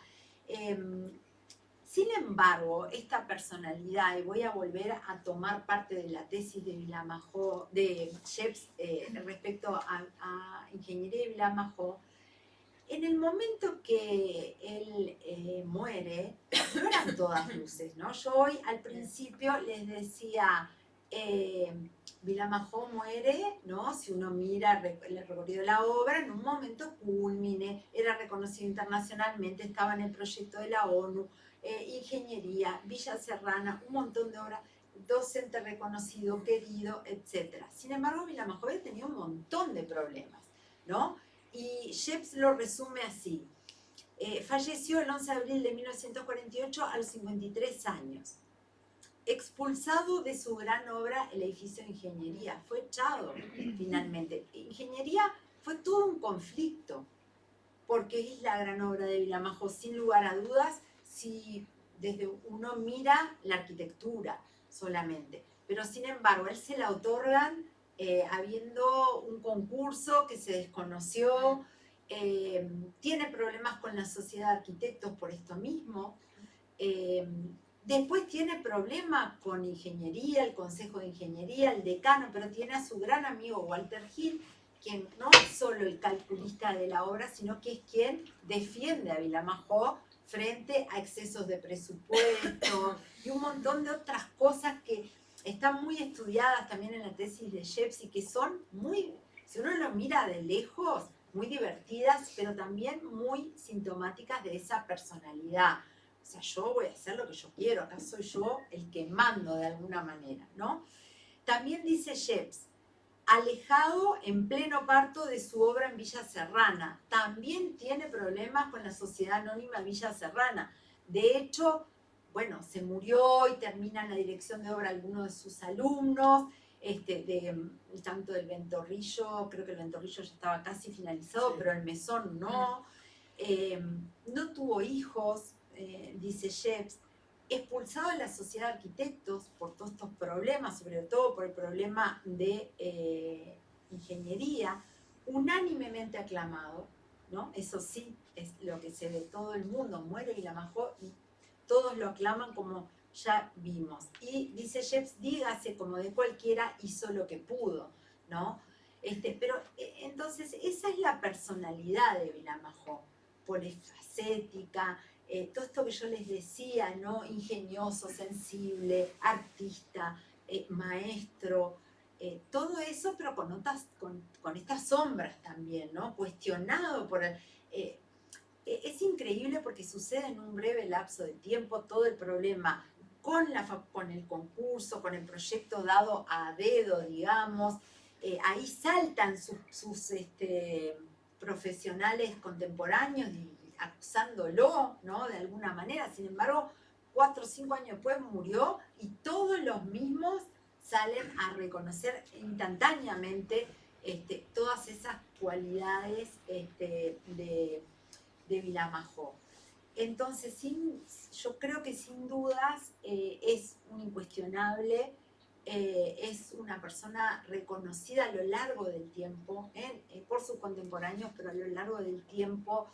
[SPEAKER 4] Sin embargo, esta personalidad, y voy a volver a tomar parte de la tesis de Vilamajó, de Sheps respecto a ingeniería de Vilamajó, en el momento que él muere, no eran todas luces, ¿no? Yo hoy al principio les decía, Vilamajó muere, ¿no? Si uno mira el recorrido de la obra, en un momento culmine, era reconocido internacionalmente, estaba en el proyecto de la ONU, ingeniería, Villa Serrana, un montón de obras, docente reconocido, querido, etc. Sin embargo, Vilamajó había tenido un montón de problemas, ¿no? Y Sheps lo resume así. Falleció el 11 de abril de 1948 a los 53 años. Expulsado de su gran obra, el edificio de ingeniería. Fue echado finalmente. Ingeniería fue todo un conflicto, porque es la gran obra de Vilamajó, sin lugar a dudas, si desde uno mira la arquitectura solamente. Pero sin embargo, él se la otorgan habiendo un concurso que se desconoció, tiene problemas con la sociedad de arquitectos por esto mismo, después tiene problemas con ingeniería, el consejo de ingeniería, el decano, pero tiene a su gran amigo Walter Hill, quien no es solo el calculista de la obra, sino que es quien defiende a Vilamajó frente a excesos de presupuesto y un montón de otras cosas que están muy estudiadas también en la tesis de Sheps y que son muy, si uno lo mira de lejos, muy divertidas, pero también muy sintomáticas de esa personalidad. O sea, yo voy a hacer lo que yo quiero, acá soy yo el que mando de alguna manera, ¿no? También dice Sheps, alejado en pleno parto de su obra en Villa Serrana. También tiene problemas con la Sociedad Anónima Villa Serrana. De hecho, bueno, se murió y termina en la dirección de obra algunos de sus alumnos, tanto del Ventorrillo, creo que el Ventorrillo ya estaba casi finalizado, sí, pero el Mesón no. No tuvo hijos, dice Sheps. Expulsado de la sociedad de arquitectos por todos estos problemas, sobre todo por el problema de ingeniería, unánimemente aclamado, ¿no? Eso sí, es lo que se ve todo el mundo, muere Vilamajó y todos lo aclaman como ya vimos. Y dice Sheps, dígase como de cualquiera, hizo lo que pudo, ¿no? Pero entonces esa es la personalidad de Vilamajó, polifacética, todo esto que yo les decía, ¿no? Ingenioso, sensible, artista, maestro, todo eso, pero con estas sombras también, ¿no? Cuestionado por el... es increíble porque sucede en un breve lapso de tiempo todo el problema con el concurso, con el proyecto dado a dedo, digamos. Ahí saltan sus profesionales contemporáneos acusándolo, ¿no? De alguna manera. Sin embargo, 4 o 5 años después murió y todos los mismos salen a reconocer instantáneamente todas esas cualidades de Vilamajó. Entonces, yo creo que sin dudas es un incuestionable, es una persona reconocida a lo largo del tiempo, por sus contemporáneos, pero a lo largo del tiempo.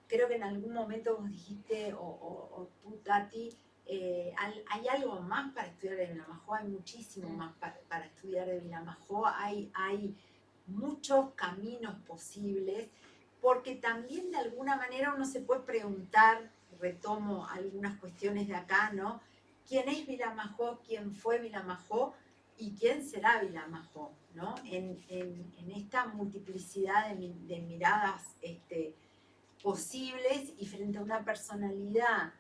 [SPEAKER 4] Creo que en algún momento vos dijiste, o tú, Tati, hay algo más para estudiar de Vilamajó, hay muchísimo más para estudiar de Vilamajó, hay muchos caminos posibles, porque también de alguna manera uno se puede preguntar, retomo algunas cuestiones de acá, ¿no? ¿Quién es Vilamajó? ¿Quién fue Vilamajó? ¿Y quién será Vilamajó? ¿No? En esta multiplicidad de miradas posibles y frente a una personalidad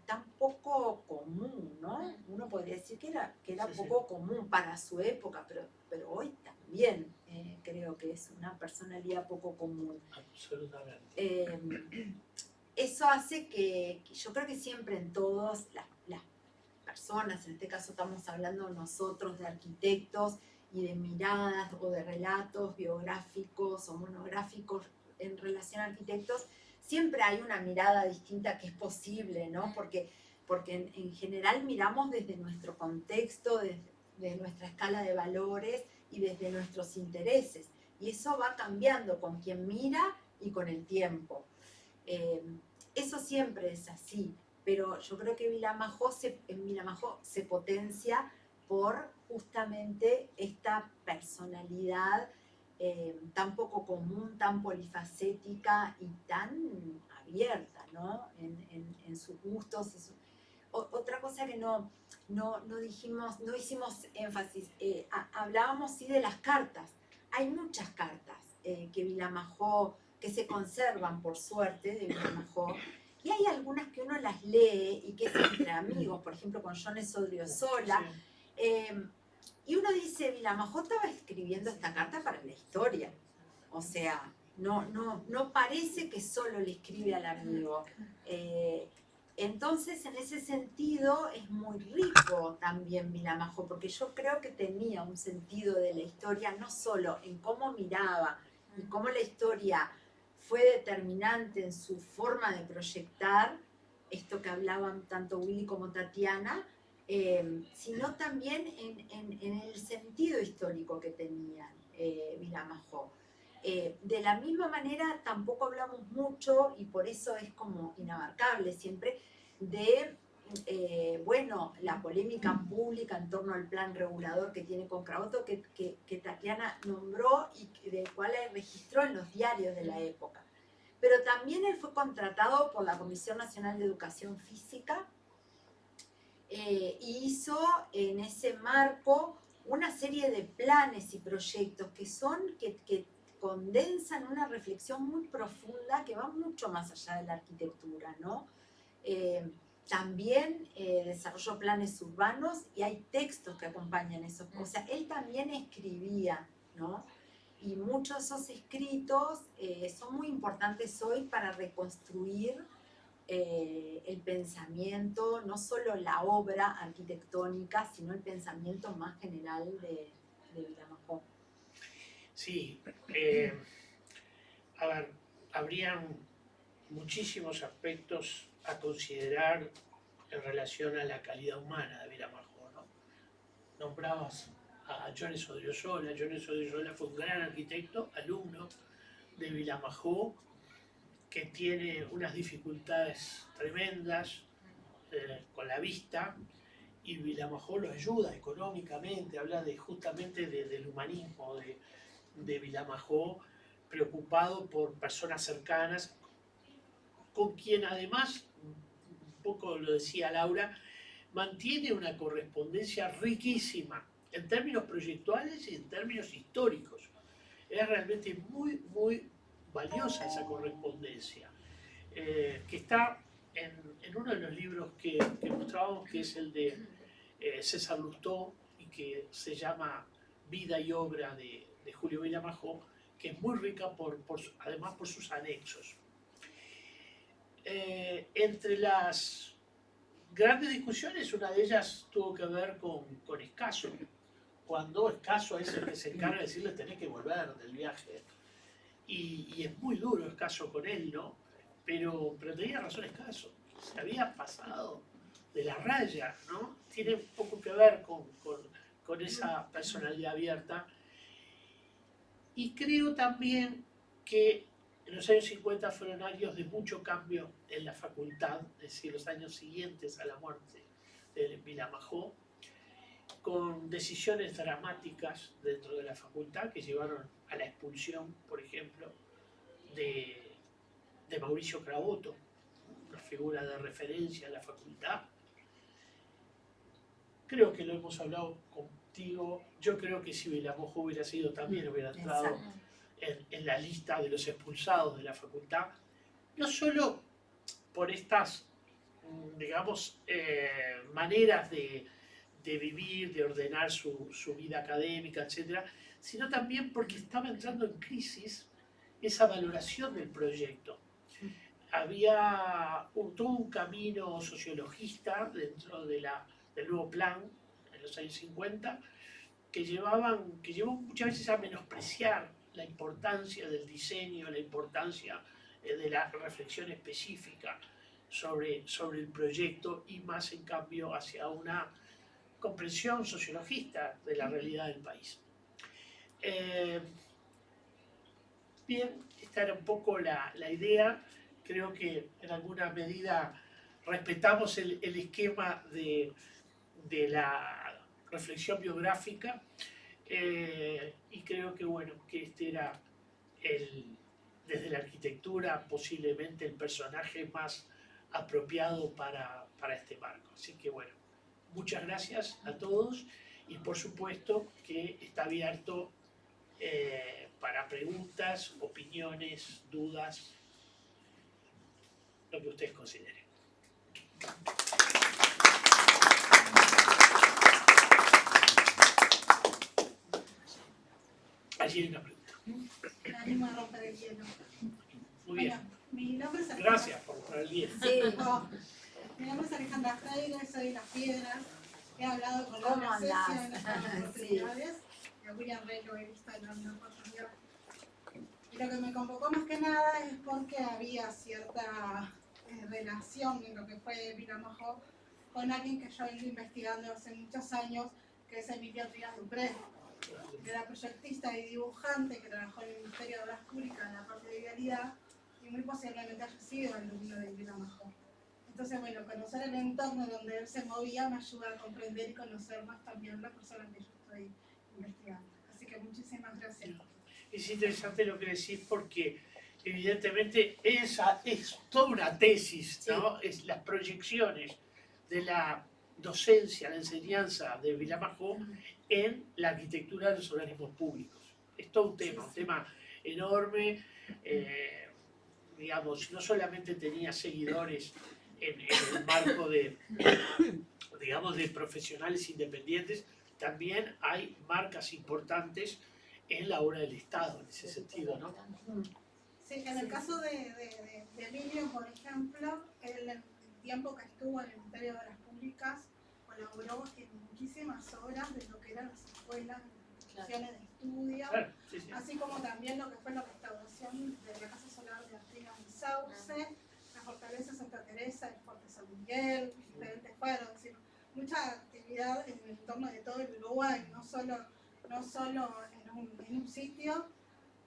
[SPEAKER 4] tan poco común, ¿no? Uno podría decir que era poco común para su época, pero hoy también creo que es una personalidad poco común.
[SPEAKER 2] Absolutamente.
[SPEAKER 4] Eso hace que yo creo que siempre en todas las personas, en este caso estamos hablando nosotros de arquitectos y de miradas o de relatos biográficos o monográficos en relación a arquitectos, siempre hay una mirada distinta que es posible, ¿no? Porque en general miramos desde nuestro contexto, desde nuestra escala de valores y desde nuestros intereses. Y eso va cambiando con quien mira y con el tiempo. Eso siempre es así, pero yo creo que en Vilamajó se potencia por justamente esta personalidad tan poco común, tan polifacética y tan abierta, ¿no? En sus gustos. Otra cosa que no dijimos, no hicimos énfasis, hablábamos sí de las cartas. Hay muchas cartas que Vilamajó, que se conservan por suerte de Vilamajó, y hay algunas que uno las lee y que es entre amigos, por ejemplo con Jones Odriozola, y uno dice, Vilamajó estaba escribiendo esta carta para la historia, o sea, no parece que solo le escribe al amigo. Entonces, en ese sentido, es muy rico también Vilamajó, porque yo creo que tenía un sentido de la historia, no solo en cómo miraba y cómo la historia fue determinante en su forma de proyectar, esto que hablaban tanto Willy como Tatiana, sino también en el sentido histórico que tenían Vilamajó. De la misma manera, tampoco hablamos mucho, y por eso es como inabarcable siempre, de la polémica pública en torno al plan regulador que tiene con Cravoto, que Tatiana nombró y del cual él registró en los diarios de la época. Pero también él fue contratado por la Comisión Nacional de Educación Física y hizo en ese marco una serie de planes y proyectos que condensan una reflexión muy profunda que va mucho más allá de la arquitectura, ¿no? También desarrolló planes urbanos y hay textos que acompañan eso. O sea, él también escribía, ¿no? Y muchos de esos escritos son muy importantes hoy para reconstruir el pensamiento, no solo la obra arquitectónica, sino el pensamiento más general de Vilamajó.
[SPEAKER 2] Sí, a ver, habrían muchísimos aspectos a considerar en relación a la calidad humana de Vilamajó, ¿no? Nombrabas a Jones Odriozola. Jones Odriozola fue un gran arquitecto, alumno de Vilamajó, que tiene unas dificultades tremendas con la vista, y Vilamajó lo ayuda económicamente, habla justamente del humanismo de Vilamajó, preocupado por personas cercanas, con quien además, un poco lo decía Laura, mantiene una correspondencia riquísima en términos proyectuales y en términos históricos. Es realmente muy, muy valiosa esa correspondencia, que está en uno de los libros que mostrábamos, que es el de César Lustó, y que se llama Vida y Obra de Julio Vilamajó, que es muy rica además por sus anexos. Entre las grandes discusiones, una de ellas tuvo que ver con Escaso, cuando Escaso es el que se encarga de decirle tenés que volver del viaje, y es muy duro Escaso con él, ¿no? Pero tenía razón Escaso, se había pasado de la raya, ¿no? Tiene poco que ver con esa personalidad abierta. Y creo también que en los años 50 fueron años de mucho cambio en la facultad, es decir, los años siguientes a la muerte de Vilamajó, con decisiones dramáticas dentro de la facultad que llevaron a la expulsión, por ejemplo, de Mauricio Cravoto, una figura de referencia en la facultad. Creo que lo hemos hablado contigo. Yo creo que si Vilamajó hubiera sido, también hubiera entrado en la lista de los expulsados de la facultad, no solo por estas, digamos, maneras de vivir, de ordenar su vida académica, etc., sino también porque estaba entrando en crisis esa valoración del proyecto. Había todo un camino sociologista dentro del nuevo plan en los años 50 que llevó muchas veces a menospreciar la importancia del diseño, la importancia de la reflexión específica sobre el proyecto, y más en cambio hacia una comprensión sociologista de la realidad del país. Bien, esta era un poco la idea. Creo que en alguna medida respetamos el esquema de la reflexión biográfica, y creo que, bueno, que este era desde la arquitectura posiblemente el personaje más apropiado para este marco. Así que, bueno, muchas gracias a todos y por supuesto que está abierto para preguntas, opiniones, dudas, lo que ustedes consideren. Allí hay una pregunta.
[SPEAKER 5] Me animo a romper el hielo.
[SPEAKER 2] Muy bien.
[SPEAKER 5] Bueno, mi nombre es Alejandra.
[SPEAKER 2] Gracias por romper el hielo.
[SPEAKER 4] Sí.
[SPEAKER 5] Oh, mi nombre es Alejandra Freire, soy de Las Piedras. He hablado con
[SPEAKER 4] ¿Cómo
[SPEAKER 5] Laura
[SPEAKER 4] andás?
[SPEAKER 5] Cecio en otras oportunidades. Y a William Rey lo he visto en una oportunidad. Y lo que me convocó más que nada es porque había cierta relación en lo que fue Vilamajó con alguien que yo he ido investigando hace muchos años, que es Emilio Trías Dupré. Era proyectista y dibujante que trabajó en el Ministerio de Obras Públicas en la parte de vialidad y muy posiblemente haya sido alumno de Vilamajó. Entonces, bueno, conocer el entorno donde él se movía me ayuda a comprender y conocer más también la persona que yo estoy investigando. Así que muchísimas gracias.
[SPEAKER 2] Es interesante lo que decís porque evidentemente esa es toda una tesis, ¿no? Sí. Es las proyecciones de la docencia, la enseñanza de Vilamajó en la arquitectura de los organismos públicos. Es todo un tema enorme. Digamos, no solamente tenía seguidores en el marco de, digamos, de profesionales independientes, también hay marcas importantes en la obra del Estado, en ese sentido, ¿no?
[SPEAKER 5] Sí, en el caso de Emilio, por ejemplo, él, en el tiempo que estuvo en el Ministerio de Obras Públicas, colaboró en muchísimas obras de lo que eran las escuelas, las instituciones de estudio, así como también lo que fue la restauración de la Casa Solar de Artigas y Sauce, la Fortaleza Santa Teresa, el Fuerte San Miguel, diferentes fueron, es decir, mucha actividad en el entorno de todo el Uruguay, no solo en un sitio,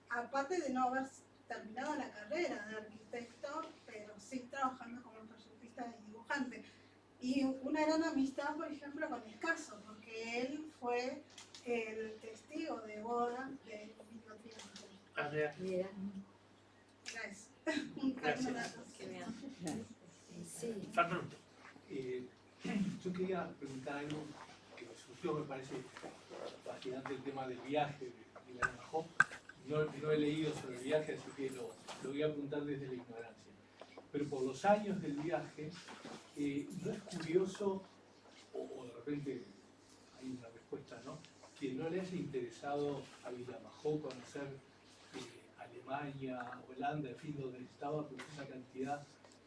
[SPEAKER 5] aparte de no haber terminado la carrera de arquitecto, pero sí trabajando como proyectista y dibujante. Y una gran amistad, por ejemplo, con Escaso, porque él fue el testigo de boda de Emilio Trías.
[SPEAKER 4] Mira.
[SPEAKER 5] Era eso. Gracias.
[SPEAKER 4] Sí.
[SPEAKER 2] Fernando.
[SPEAKER 6] Yo quería preguntar algo que me surgió, me parece fascinante el tema del viaje de Vilamajó. No he leído sobre el viaje, así que lo voy a apuntar desde la ignorancia. Pero por los años del viaje, ¿no es curioso, o de repente hay una respuesta, ¿no?, que no le haya interesado a Vilamajó conocer Alemania, Holanda, en fin, donde estaba con una cantidad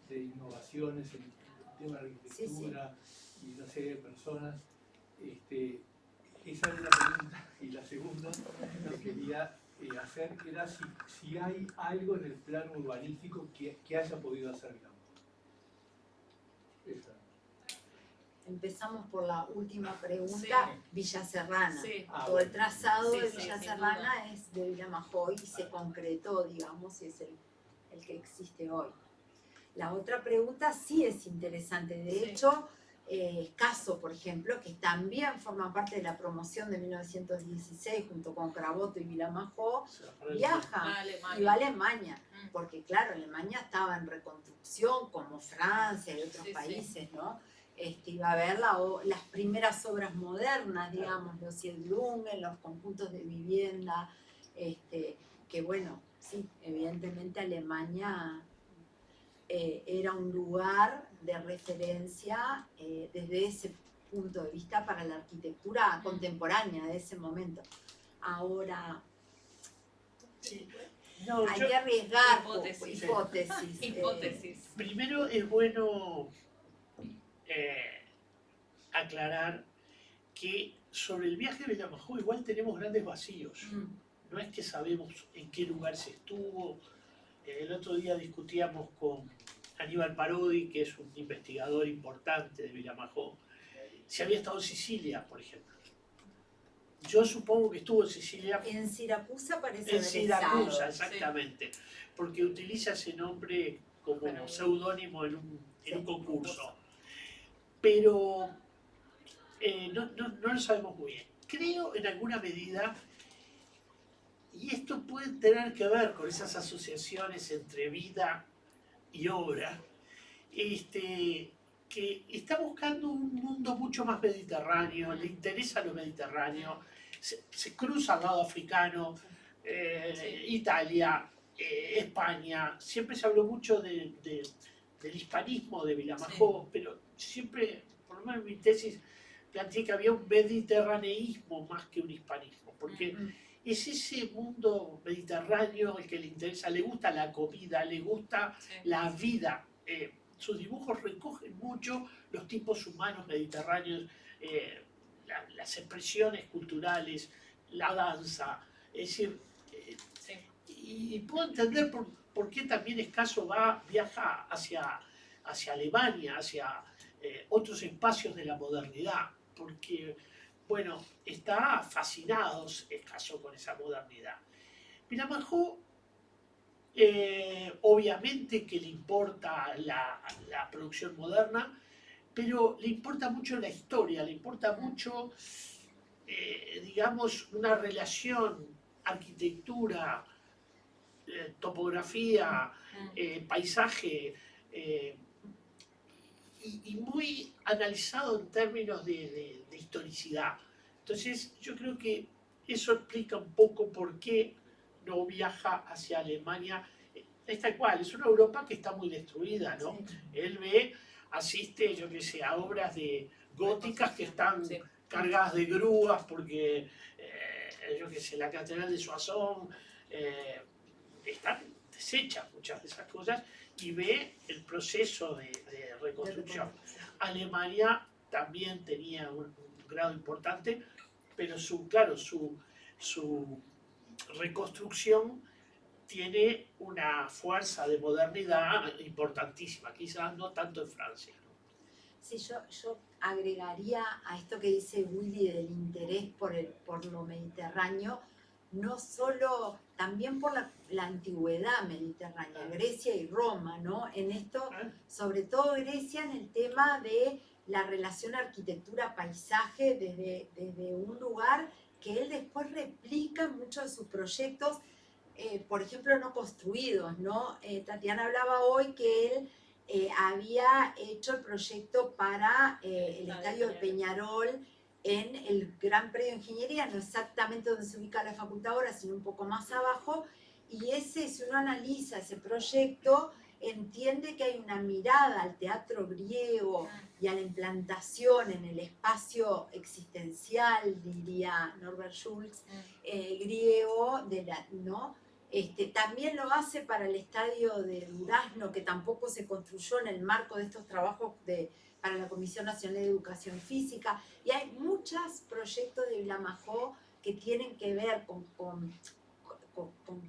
[SPEAKER 6] de innovaciones en el tema de la arquitectura y una serie de personas? Esa es la pregunta. Y la segunda que quería hacer era si hay algo en el plano urbanístico que haya podido hacer Vilamajó.
[SPEAKER 4] Empezamos por la última pregunta, Villa Serrana.
[SPEAKER 3] Sí.
[SPEAKER 4] Todo el trazado de
[SPEAKER 3] Sí,
[SPEAKER 4] Villa
[SPEAKER 3] sin
[SPEAKER 4] Serrana
[SPEAKER 3] duda.
[SPEAKER 4] es de Vilamajó y se concretó, digamos, y es el que existe hoy. La otra pregunta sí es interesante. De hecho, Caso, por ejemplo, que también forma parte de la promoción de 1916 junto con Craboto y Vilamajó, viaja y va a Alemania. Porque claro, Alemania estaba en reconstrucción como Francia y otros países, ¿no? Iba a ver las primeras obras modernas, digamos, los Siedlungen, los conjuntos de vivienda, que bueno, sí, evidentemente Alemania era un lugar de referencia desde ese punto de vista para la arquitectura contemporánea de ese momento. Ahora,
[SPEAKER 2] No,
[SPEAKER 4] hay que arriesgar
[SPEAKER 3] hipótesis. Hipótesis.
[SPEAKER 2] Primero es bueno aclarar que sobre el viaje de Vilamajó igual tenemos grandes vacíos. No es que sabemos en qué lugar se estuvo. El otro día discutíamos con Aníbal Parodi, que es un investigador importante de Vilamajó, si había estado en Sicilia, por ejemplo. yo supongo que estuvo en Sicilia,
[SPEAKER 4] En Siracusa parece
[SPEAKER 2] en
[SPEAKER 4] haber
[SPEAKER 2] Siracusa,
[SPEAKER 4] estado.
[SPEAKER 2] exactamente, porque utiliza ese nombre como
[SPEAKER 3] Pero-
[SPEAKER 2] seudónimo en un
[SPEAKER 4] Sí,
[SPEAKER 2] concurso. Pero no lo sabemos muy bien. Creo en alguna medida, y esto puede tener que ver con esas asociaciones entre vida y obra, que está buscando un mundo mucho más mediterráneo, le interesa lo mediterráneo, se cruza al lado africano, Italia, España, siempre se habló mucho del hispanismo de Vilamajó, pero siempre, por lo menos en mi tesis, planteé que había un mediterraneísmo más que un hispanismo, porque es ese mundo mediterráneo el que le interesa, le gusta la comida, le gusta la vida. Sus dibujos recogen mucho los tipos humanos mediterráneos, las expresiones culturales, la danza. Es decir, y puedo entender por qué también Escaso viaja hacia Alemania, hacia otros espacios de la modernidad, porque, bueno, está fascinado Escaso con esa modernidad. Vilamajó, obviamente que le importa la producción moderna, pero le importa mucho la historia, le importa mucho, digamos, una relación arquitectura, topografía, paisaje, y muy analizado en términos de historicidad. Entonces yo creo que eso explica un poco por qué no viaja hacia Alemania. Es tal cual, es una Europa que está muy destruida, ¿no?
[SPEAKER 4] Sí.
[SPEAKER 2] Él asiste, yo qué sé, a obras góticas que están cargadas de grúas porque, yo qué sé, la Catedral de Soissons, están deshechas muchas de esas cosas, y ve el proceso de reconstrucción. Alemania también tenía un grado importante, pero su reconstrucción tiene una fuerza de modernidad importantísima, quizás no tanto en Francia.
[SPEAKER 4] Sí, yo agregaría a esto que dice Willy del interés por lo mediterráneo, no solo, también por la antigüedad mediterránea, Grecia y Roma, ¿no? En esto, sobre todo Grecia, en el tema de la relación arquitectura-paisaje desde un lugar que él después replica en muchos de sus proyectos, por ejemplo, no construidos, ¿no? Tatiana hablaba hoy que él había hecho el proyecto para el estadio de Peñarol en el Gran Predio de Ingeniería, no exactamente donde se ubica la facultad ahora, sino un poco más abajo, y si uno analiza ese proyecto, entiende que hay una mirada al teatro griego y a la implantación en el espacio existencial, diría Norbert Schulz, griego, ¿no? También lo hace para el estadio de Durazno, que tampoco se construyó en el marco de estos trabajos para la Comisión Nacional de Educación Física. Y hay muchos proyectos de Vilamajó que tienen que ver con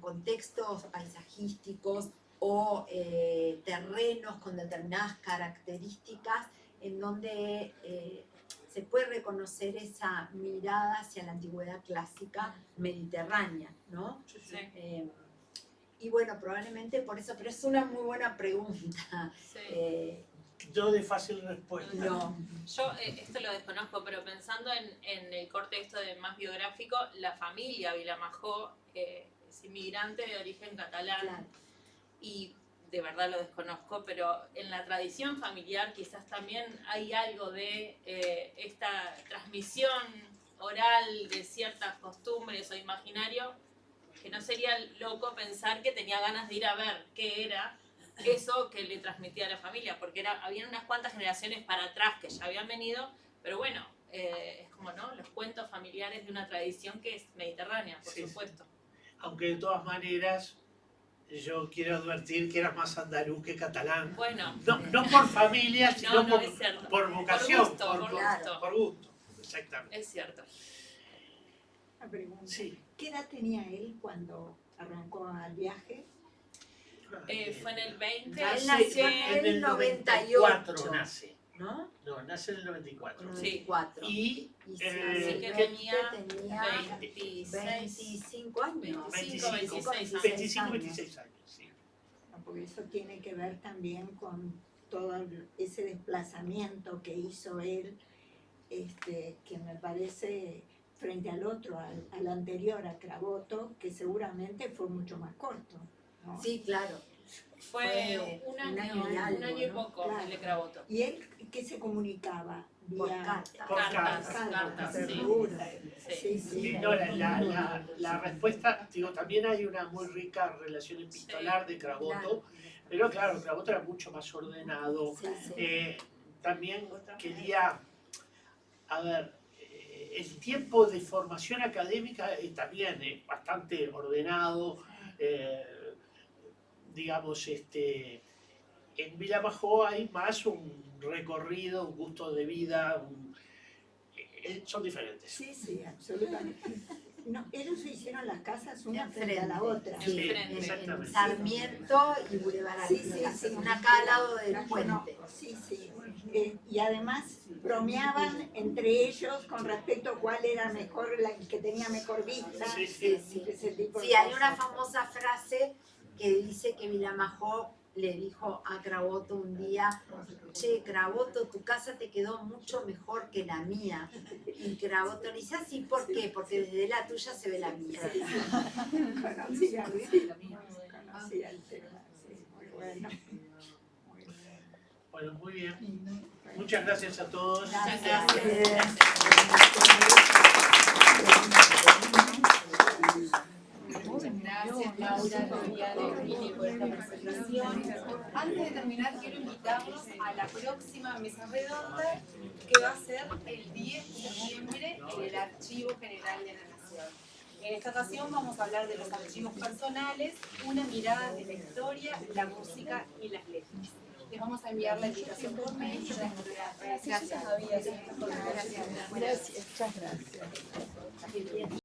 [SPEAKER 4] contextos paisajísticos o terrenos con determinadas características en donde se puede reconocer esa mirada hacia la antigüedad clásica mediterránea, ¿no?
[SPEAKER 3] Sí.
[SPEAKER 4] Y bueno, probablemente por eso, pero es una muy buena pregunta.
[SPEAKER 3] Sí.
[SPEAKER 2] No de fácil respuesta.
[SPEAKER 4] No.
[SPEAKER 3] Yo esto lo desconozco, pero pensando en el corte esto de más biográfico, la familia Vilamajó es inmigrante de origen catalán,
[SPEAKER 4] Claro.
[SPEAKER 3] y de verdad lo desconozco, pero en la tradición familiar quizás también hay algo de esta transmisión oral de ciertas costumbres o imaginario, que no sería loco pensar que tenía ganas de ir a ver qué era eso que le transmitía a la familia, porque habían unas cuantas generaciones para atrás que ya habían venido, pero bueno, es como, ¿no?, los cuentos familiares de una tradición que es mediterránea, por
[SPEAKER 2] Sí,
[SPEAKER 3] supuesto.
[SPEAKER 2] Aunque de todas maneras, yo quiero advertir que era más andaluz que catalán.
[SPEAKER 3] Bueno,
[SPEAKER 2] No por familia, sino
[SPEAKER 3] no, es cierto.
[SPEAKER 2] por vocación,
[SPEAKER 3] Por gusto,
[SPEAKER 2] por gusto. Exactamente.
[SPEAKER 3] es cierto.
[SPEAKER 7] Una pregunta.
[SPEAKER 2] Sí.
[SPEAKER 7] ¿Qué edad tenía él cuando arrancó al viaje?
[SPEAKER 3] Fue en el 20.
[SPEAKER 4] Él nació en el 98.
[SPEAKER 2] nace.
[SPEAKER 4] ¿no?
[SPEAKER 2] No, nace en el 94.
[SPEAKER 4] 94.
[SPEAKER 2] Y
[SPEAKER 4] Y si
[SPEAKER 2] eh,
[SPEAKER 3] que
[SPEAKER 4] que
[SPEAKER 3] tenía
[SPEAKER 4] tenía 25 años.
[SPEAKER 2] 25, 26 años, sí.
[SPEAKER 7] Porque eso tiene que ver también con todo ese desplazamiento que hizo él, que me parece frente al otro, al anterior, a Craboto, que seguramente fue mucho más corto, ¿no?
[SPEAKER 4] Sí, claro.
[SPEAKER 3] Fue un año y
[SPEAKER 4] algo, ¿no?
[SPEAKER 3] poco
[SPEAKER 7] Claro.
[SPEAKER 3] el de Craboto.
[SPEAKER 7] ¿Y él qué se comunicaba?
[SPEAKER 4] Por
[SPEAKER 7] Vía
[SPEAKER 4] carta.
[SPEAKER 2] Por cartas.
[SPEAKER 3] Cartas, sí.
[SPEAKER 7] seguro.
[SPEAKER 3] Sí.
[SPEAKER 7] Sí, sí.
[SPEAKER 2] No, la respuesta, digo, también hay una muy rica relación epistolar de Craboto, pero claro, Craboto era mucho más ordenado.
[SPEAKER 4] Sí, sí.
[SPEAKER 2] También quería, a ver, el tiempo de formación académica también es bastante ordenado, digamos, en Villa Majó hay más un recorrido, un gusto de vida, son diferentes.
[SPEAKER 7] Sí, sí, absolutamente. No, ellos se hicieron las casas una frente a la
[SPEAKER 4] Enfrente.
[SPEAKER 7] otra.
[SPEAKER 2] Sí,
[SPEAKER 3] Enfrente.
[SPEAKER 2] exactamente.
[SPEAKER 4] En Sarmiento y Boulevard
[SPEAKER 7] Sí, sí,
[SPEAKER 4] Artigas,
[SPEAKER 7] sí.
[SPEAKER 4] una acá al lado del
[SPEAKER 7] Bueno,
[SPEAKER 4] puente.
[SPEAKER 7] sí, sí. Y además bromeaban entre ellos con respecto a cuál era mejor, la que tenía mejor vista.
[SPEAKER 2] Sí, sí.
[SPEAKER 7] Ese tipo de
[SPEAKER 4] Sí, hay
[SPEAKER 7] cosas.
[SPEAKER 4] una famosa frase que dice que Vilamajó le dijo a Craboto un día: che, Craboto, tu casa te quedó mucho mejor que la mía. Y Craboto le dice: ¿así por qué? Porque desde la tuya se ve la mía.
[SPEAKER 7] Conocía, ¿sí? Conocía el tema, sí, muy bueno. Muy bien.
[SPEAKER 2] Bueno, muy bien. Muchas gracias a todos.
[SPEAKER 1] Muchas gracias, Laura, Liliana y Emilio, por esta presentación. Antes de terminar, quiero invitarlos a la próxima mesa redonda, que va a ser el 10 de septiembre en el Archivo General de la Nación. En esta ocasión vamos a hablar de los archivos personales, una mirada de la historia, la música y las letras. Les vamos a enviar la invitación por mail. Gracias.
[SPEAKER 7] Gracias, muchas gracias.